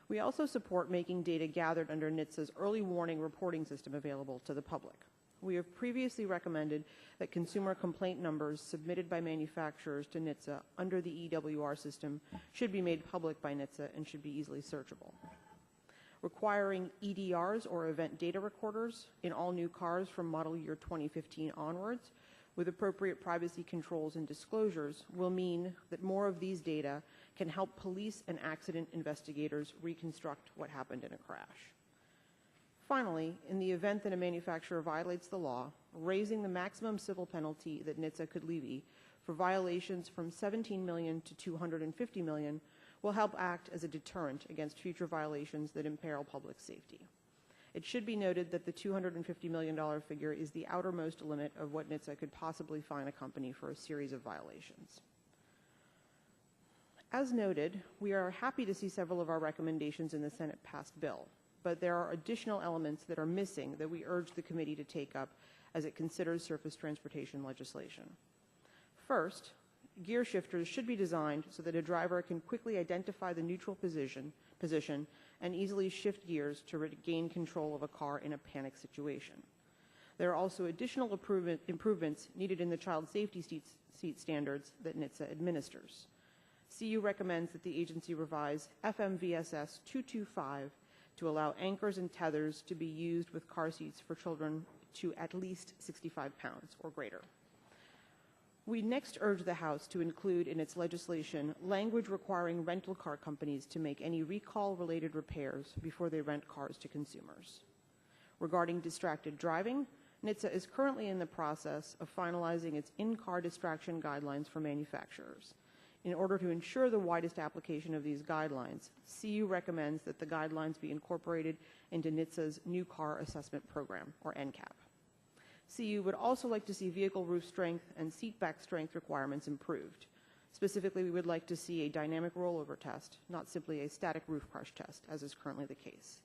We also support making data gathered under NHTSA's early warning reporting system available to the public. We have previously recommended that consumer complaint numbers submitted by manufacturers to NHTSA under the EWR system should be made public by NHTSA and should be easily searchable. Requiring EDRs or event data recorders in all new cars from model year 2015 onwards with appropriate privacy controls and disclosures will mean that more of these data can help police and accident investigators reconstruct what happened in a crash. Finally, in the event that a manufacturer violates the law, raising the maximum civil penalty that NHTSA could levy for violations from $17 million to $250 million will help act as a deterrent against future violations that imperil public safety. It should be noted that the $250 million figure is the outermost limit of what NHTSA could possibly fine a company for a series of violations. As noted, we are happy to see several of our recommendations in the Senate-passed bill, but there are additional elements that are missing that we urge the committee to take up as it considers surface transportation legislation. First, gear shifters should be designed so that a driver can quickly identify the neutral position and easily shift gears to regain control of a car in a panic situation. There are also additional improvements needed in the child safety seat standards that NHTSA administers. CU recommends that the agency revise FMVSS 225 to allow anchors and tethers to be used with car seats for children to at least 65 pounds or greater. We next urge the House to include in its legislation language requiring rental car companies to make any recall-related repairs before they rent cars to consumers. Regarding distracted driving, NHTSA is currently in the process of finalizing its in-car distraction guidelines for manufacturers. In order to ensure the widest application of these guidelines, CU recommends that the guidelines be incorporated into NHTSA's New Car Assessment Program, or NCAP. CU would also like to see vehicle roof strength and seat back strength requirements improved. Specifically, we would like to see a dynamic rollover test, not simply a static roof crush test, as is currently the case.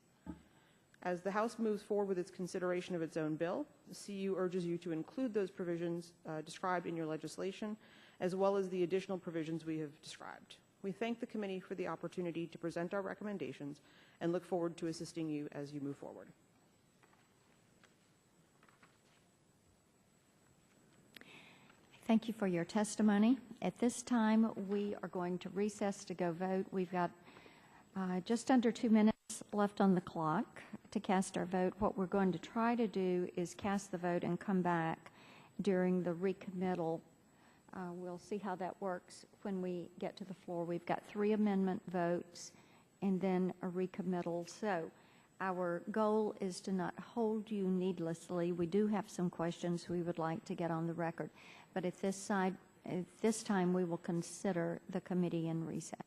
As the House moves forward with its consideration of its own bill, CU urges you to include those provisions described in your legislation, as well as the additional provisions we have described. We thank the committee for the opportunity to present our recommendations and look forward to assisting you as you move forward. Thank you for your testimony. At this time, we are going to recess to go vote. We've got just under 2 minutes left on the clock to cast our vote. What we're going to try to do is cast the vote and come back during the recommittal. We'll see how that works when we get to the floor. We've got 3 amendment votes and then a recommittal. So our goal is to not hold you needlessly. We do have some questions we would like to get on the record. But at this time, we will consider the committee in recess.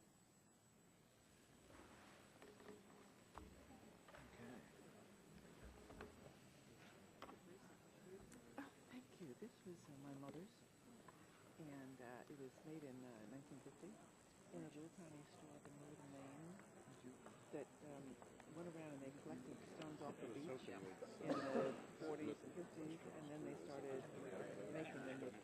Thank you. This was my mother's, and it was made in 1950 in a little tiny store up in northern Maine that went around and they collected stones off the beach in the 40s and 50s, and then they started making them with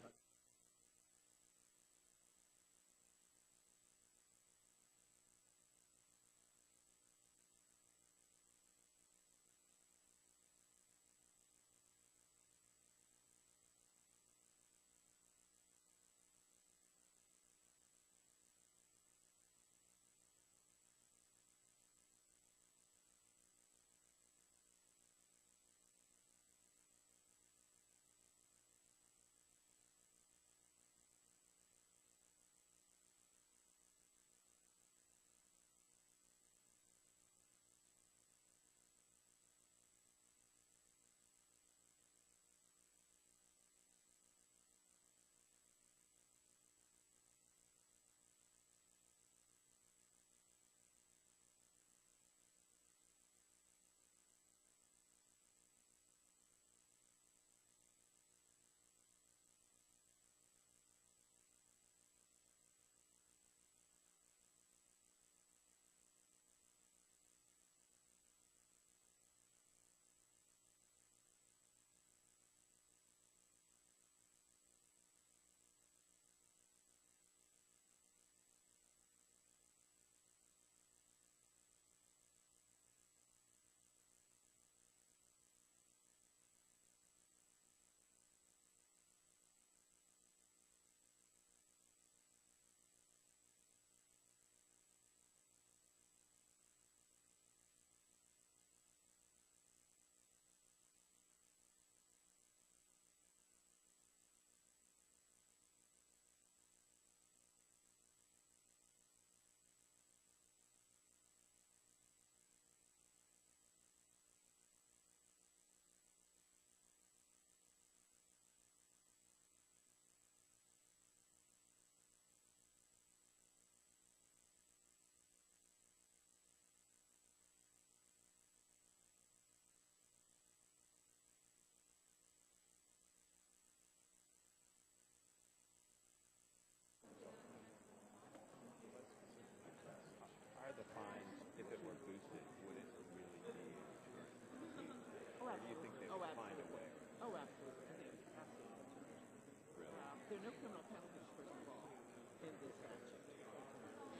criminal penalties, first of all, in this statute.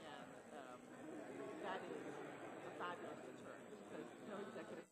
And that is a fabulous deterrent because no executive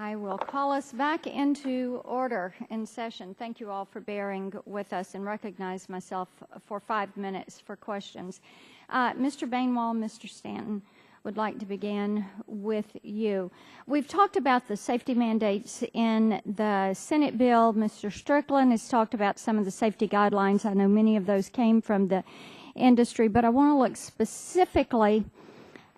I will call us back into order in session. Thank you all for bearing with us, and recognize myself for 5 minutes for questions. Mr. Bainwall, Mr. Stanton, would like to begin with you. We've talked about the safety mandates in the Senate bill. Mr. Strickland has talked about some of the safety guidelines. I know many of those came from the industry, but I want to look specifically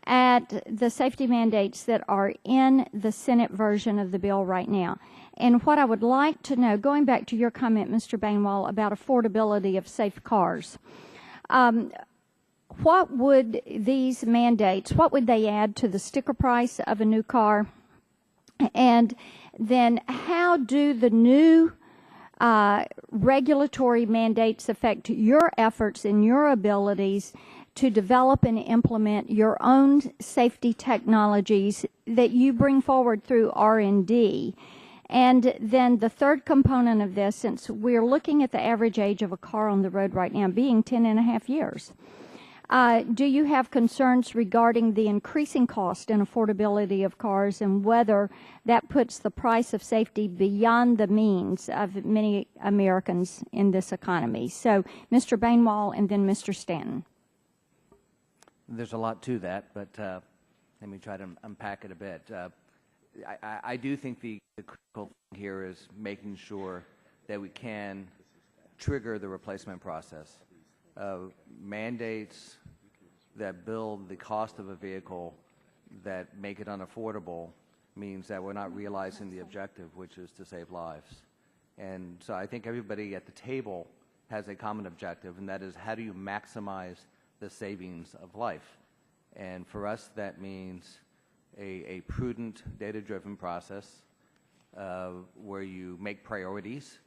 at the safety mandates that are in the Senate version of the bill right now. And what I would like to know, going back to your comment, Mr. Bainwall, about affordability of safe cars, what would these mandates, what would they add to the sticker price of a new car? And then how do the new regulatory mandates affect your efforts and your abilities to develop and implement your own safety technologies that you bring forward through R&D? And then the third component of this, since we're looking at the average age of a car on the road right now being 10.5 years, do you have concerns regarding the increasing cost and affordability of cars, and whether that puts the price of safety beyond the means of many Americans in this economy? So, Mr. Bainwall and then Mr. Stanton. There's a lot to that, but let me try to unpack it a bit. I do think the critical thing here is making sure that we can trigger the replacement process. Mandates that build the cost of a vehicle that make it unaffordable means that we're not realizing the objective, which is to save lives. And so I think everybody at the table has a common objective, and that is, how do you maximize the savings of life? And for us, that means a prudent, data-driven process where you make priorities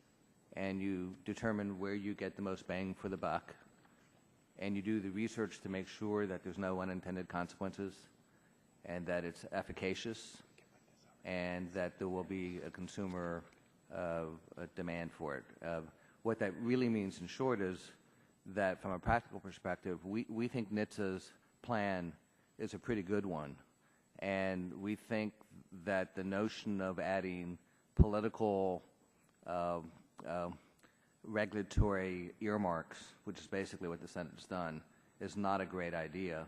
and you determine where you get the most bang for the buck, and you do the research to make sure that there's no unintended consequences, and that it's efficacious, and that there will be a consumer a demand for it. What that really means, in short, is that from a practical perspective, we think NHTSA's plan is a pretty good one, and we think that the notion of adding political regulatory earmarks, which is basically what the Senate's done, is not a great idea,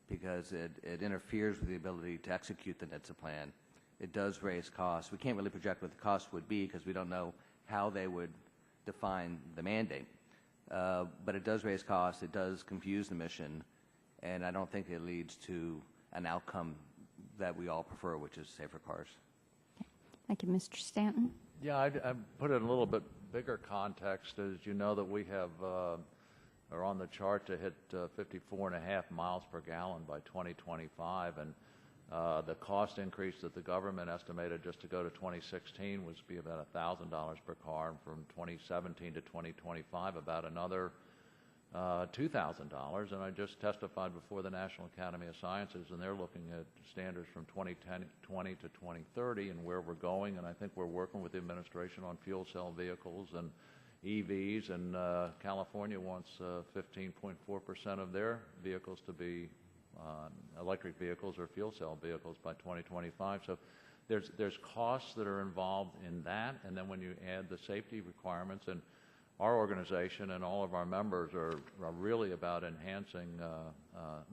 because it interferes with the ability to execute the NHTSA plan. It does raise costs. We can't really project what the cost would be because we don't know how they would define the mandate. But it does raise costs, it does confuse the mission, and I don't think it leads to an outcome that we all prefer, which is safer cars. Thank you, Mr. Stanton. Yeah, I put it in a little bit bigger context. As you know, that we have are on the chart to hit 54.5 miles per gallon by 2025, and the cost increase that the government estimated just to go to 2016 was be about $1,000 per car, and from 2017 to 2025 about another $2,000. And I just testified before the National Academy of Sciences, and they're looking at standards from 2020 to 2030 and where we're going. And I think we're working with the administration on fuel cell vehicles and EVs, and California wants 15.4% of their vehicles to be electric vehicles or fuel cell vehicles by 2025. So there's costs that are involved in that, and then when you add the safety requirements, and our organization and all of our members are really about enhancing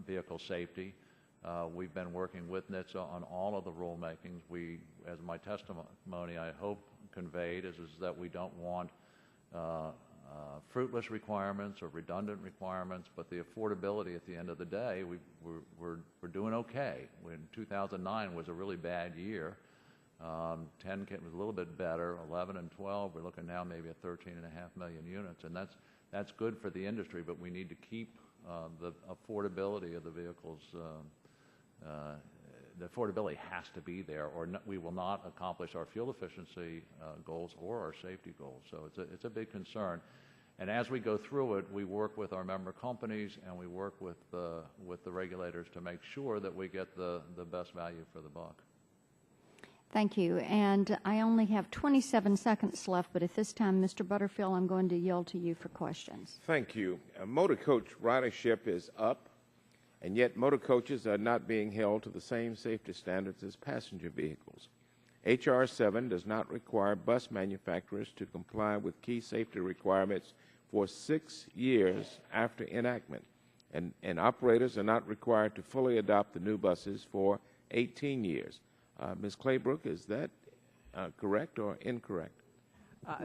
vehicle safety. We've been working with NHTSA on all of the rulemakings. We, as my testimony I hope conveyed, is that we don't want fruitless requirements or redundant requirements, but the affordability at the end of the day, we're doing okay. When 2009 was a really bad year, 10 was a little bit better, 11 and 12, we're looking now maybe at 13.5 million units, and that's good for the industry, but we need to keep the affordability of the vehicles. The affordability has to be there, or we will not accomplish our fuel efficiency goals or our safety goals. So it's a big concern. And as we go through it, we work with our member companies and we work with the regulators to make sure that we get the best value for the buck. Thank you. And I only have 27 seconds left, but at this time, Mr. Butterfield, I'm going to yield to you for questions. Thank you. Motor coach ridership is up, and yet motor coaches are not being held to the same safety standards as passenger vehicles. H.R. 7 does not require bus manufacturers to comply with key safety requirements for 6 years after enactment, and operators are not required to fully adopt the new buses for 18 years. Ms. Claybrook, is that correct or incorrect?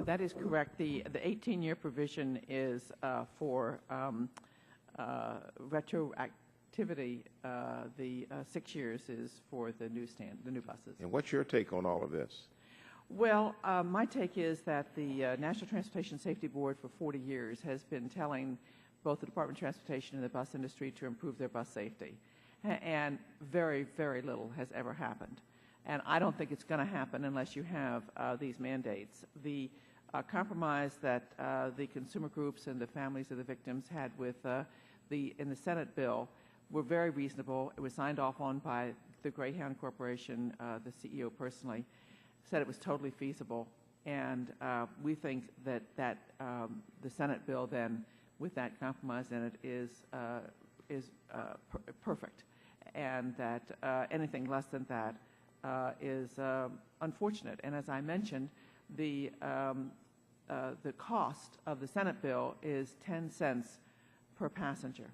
That is correct. The 18-year provision is for retroactivity. The 6 years is for the new buses. And what's your take on all of this? Well, my take is that the National Transportation Safety Board for 40 years has been telling both the Department of Transportation and the bus industry to improve their bus safety. And very, very little has ever happened. And I don't think it's going to happen unless you have these mandates. The compromise that the consumer groups and the families of the victims had with in the Senate bill were very reasonable. It was signed off on by the Greyhound Corporation, the CEO personally, said it was totally feasible. And we think that the Senate bill then, with that compromise in it, is perfect. And that anything less than that is unfortunate. And as I mentioned, the cost of the Senate bill is 10 cents per passenger.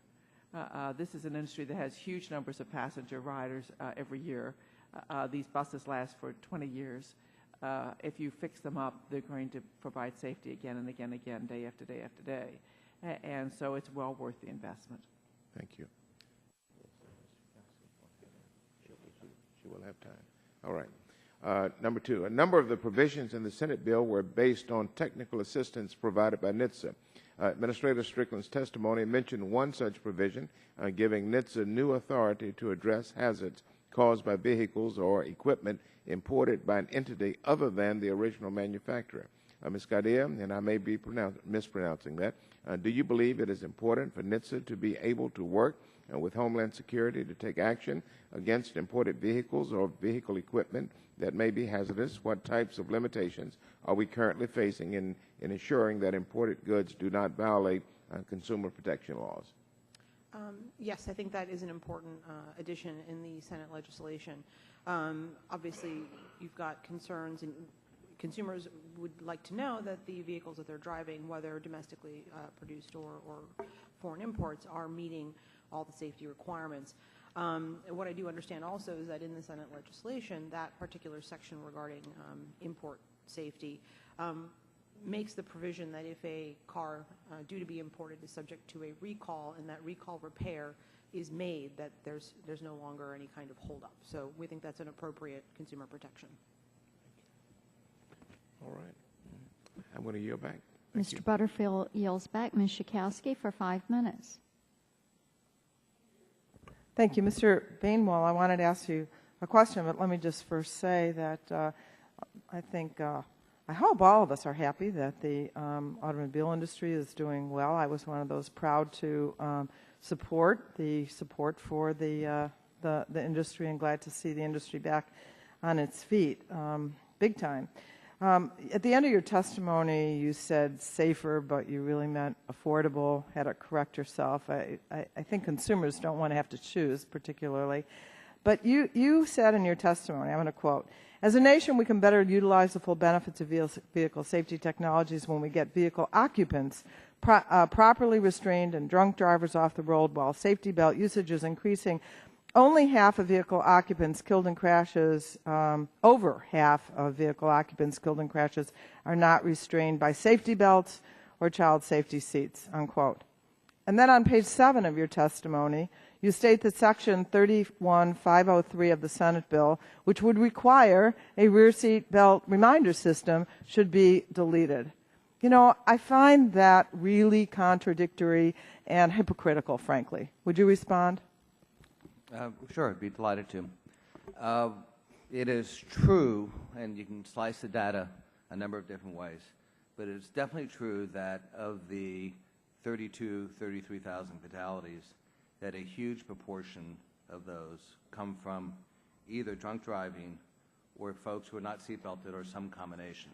This is an industry that has huge numbers of passenger riders every year. These buses last for 20 years. If you fix them up, they're going to provide safety again and again and again, day after day after day. And so it's well worth the investment. Thank you. She will have time. All right. Number two, a number of the provisions in the Senate bill were based on technical assistance provided by NHTSA. Administrator Strickland's testimony mentioned one such provision giving NHTSA new authority to address hazards caused by vehicles or equipment imported by an entity other than the original manufacturer. Ms. Gadia, and I may be mispronouncing that, do you believe it is important for NHTSA to be able to work with Homeland Security to take action against imported vehicles or vehicle equipment that may be hazardous? What types of limitations are we currently facing in ensuring that imported goods do not violate consumer protection laws? Yes, I think that is an important addition in the Senate legislation. Obviously, you've got concerns, and consumers would like to know that the vehicles that they're driving, whether domestically produced or foreign imports, are meeting all the safety requirements. What I do understand also is that in the Senate legislation, that particular section regarding import safety makes the provision that if a car due to be imported is subject to a recall and that recall repair is made, that there's no longer any kind of holdup. So we think that's an appropriate consumer protection. All right. I'm going to yield back. Mr. Butterfield yields back. Ms. Schakowsky for 5 minutes. Thank you. Mr. Bainwall, I wanted to ask you a question, but let me just first say that I think, I hope all of us are happy that the automobile industry is doing well. I was one of those proud to support for the industry, and glad to see the industry back on its feet, big time. At the end of your testimony, you said safer, but you really meant affordable. Had to correct yourself. I think consumers don't want to have to choose, particularly. But you said in your testimony, I'm going to quote, "As a nation, we can better utilize the full benefits of vehicle safety technologies when we get vehicle occupants properly restrained and drunk drivers off the road while safety belt usage is increasing. Only half of vehicle occupants killed in crashes, over half of vehicle occupants killed in crashes are not restrained by safety belts or child safety seats," unquote. And then on page 7 of your testimony, you state that Section 31503 of the Senate bill, which would require a rear seat belt reminder system, should be deleted. You know, I find that really contradictory and hypocritical, frankly. Would you respond? Sure, I'd be delighted to. It is true, and you can slice the data a number of different ways, but it's definitely true that of the 33,000 fatalities, that a huge proportion of those come from either drunk driving or folks who are not seatbelted or some combination.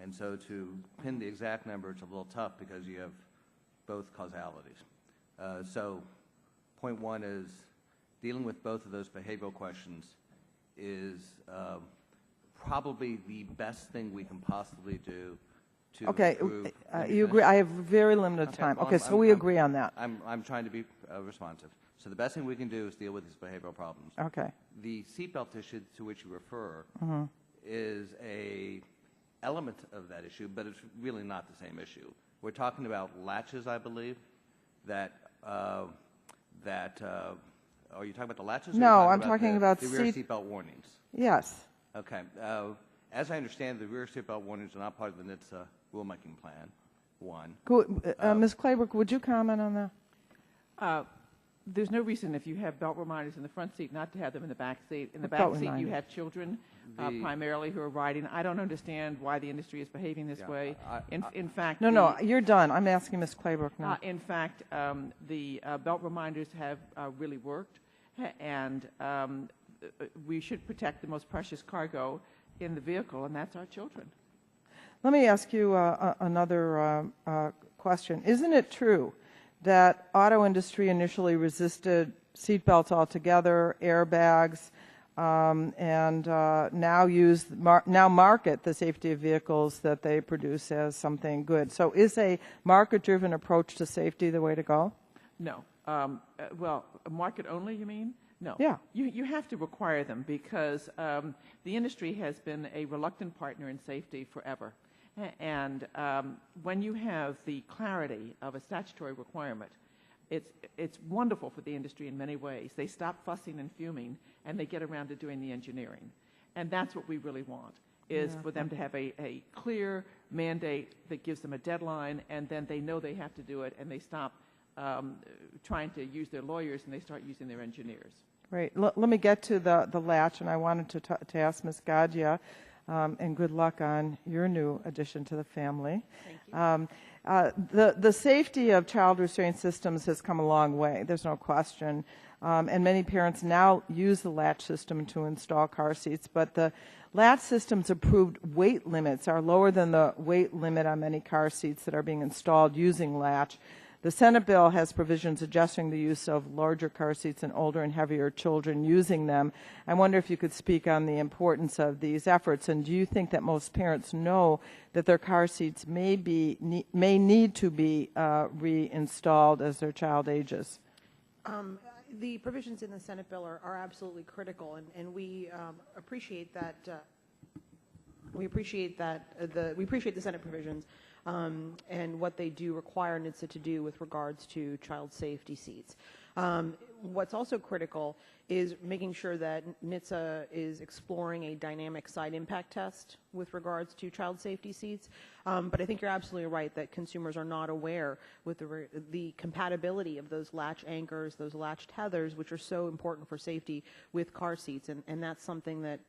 And so to pin the exact number, it's a little tough because you have both causalities. So point one is dealing with both of those behavioral questions is probably the best thing we can possibly do to Okay, improve. you agree, I have very limited time. well, Okay, so we agree on that. I'm trying to be responsive. So the best thing we can do is deal with these behavioral problems. Okay. The seatbelt issue to which you refer Mhm. is a element of that issue, but it's really not the same issue. We're talking about latches, I believe, are you talking about the latches? Or No, are you I'm talking about the rear seatbelt warnings. Yes. Okay. As I understand, the rear seatbelt warnings are not part of the NHTSA rulemaking plan, one. Ms. Claybrook, would you comment on that? There's no reason if you have belt reminders in the front seat not to have them in the back seat. In the Belt back seat, you reminders. have children primarily who are riding. I don't understand why the industry is behaving this way. In fact, No, you're done. I'm asking Ms. Claybrook now. in fact, the belt reminders have really worked, and we should protect the most precious cargo in the vehicle, and that's our children. Let me ask you another question. Isn't it true that auto industry initially resisted seatbelts altogether, airbags, and now market the safety of vehicles that they produce as something good? So is a market-driven approach to safety the way to go? No. Well, market only, you mean? No. Yeah. You have to require them because the industry has been a reluctant partner in safety forever. And when you have the clarity of a statutory requirement, it's wonderful for the industry in many ways. They stop fussing and fuming, and they get around to doing the engineering. And that's what we really want, is for them to have a clear mandate that gives them a deadline, and then they know they have to do it, and they stop trying to use their lawyers, and they start using their engineers. Great. Let me get to the latch, and I wanted to ask Ms. Gadja, and good luck on your new addition to the family. Thank you. The safety of child restraint systems has come a long way, there's no question, and many parents now use the latch system to install car seats, but the latch system's approved weight limits are lower than the weight limit on many car seats that are being installed using latch. The Senate bill has provisions suggesting the use of larger car seats and older and heavier children using them. I wonder if you could speak on the importance of these efforts, and do you think that most parents know that their car seats may need to be reinstalled as their child ages? The provisions in the Senate bill are absolutely critical, and we appreciate that. We appreciate the Senate provisions and what they do require NHTSA to do with regards to child safety seats. What's also critical is making sure that NHTSA is exploring a dynamic side impact test with regards to child safety seats. But I think you're absolutely right that consumers are not aware with the compatibility of those latch anchors, those latch tethers, which are so important for safety with car seats. And that's something that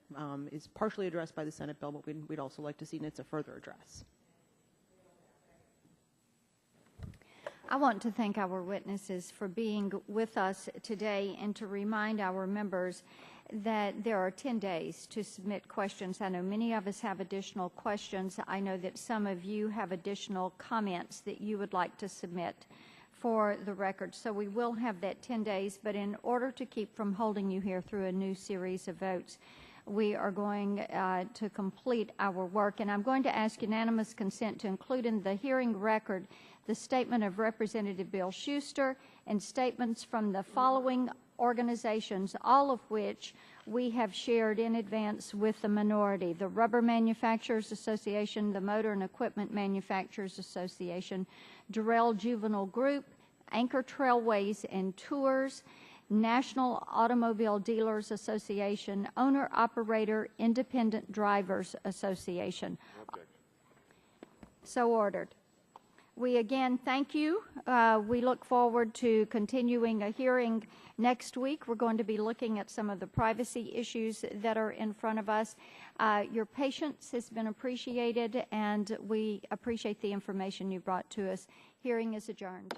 is partially addressed by the Senate bill, but we'd also like to see NHTSA further address. I want to thank our witnesses for being with us today and to remind our members that there are 10 days to submit questions. I know many of us have additional questions. I know that some of you have additional comments that you would like to submit for the record. So we will have that 10 days, but in order to keep from holding you here through a new series of votes, we are going to complete our work. And I'm going to ask unanimous consent to include in the hearing record the statement of Representative Bill Schuster and statements from the following organizations, all of which we have shared in advance with the minority: the Rubber Manufacturers Association, the Motor and Equipment Manufacturers Association, Durrell Juvenile Group, Anchor Trailways and Tours, National Automobile Dealers Association, Owner-Operator Independent Drivers Association. So ordered. We again thank you. We look forward to continuing a hearing next week. We're going to be looking at some of the privacy issues that are in front of us. Your patience has been appreciated, and we appreciate the information you brought to us. Hearing is adjourned.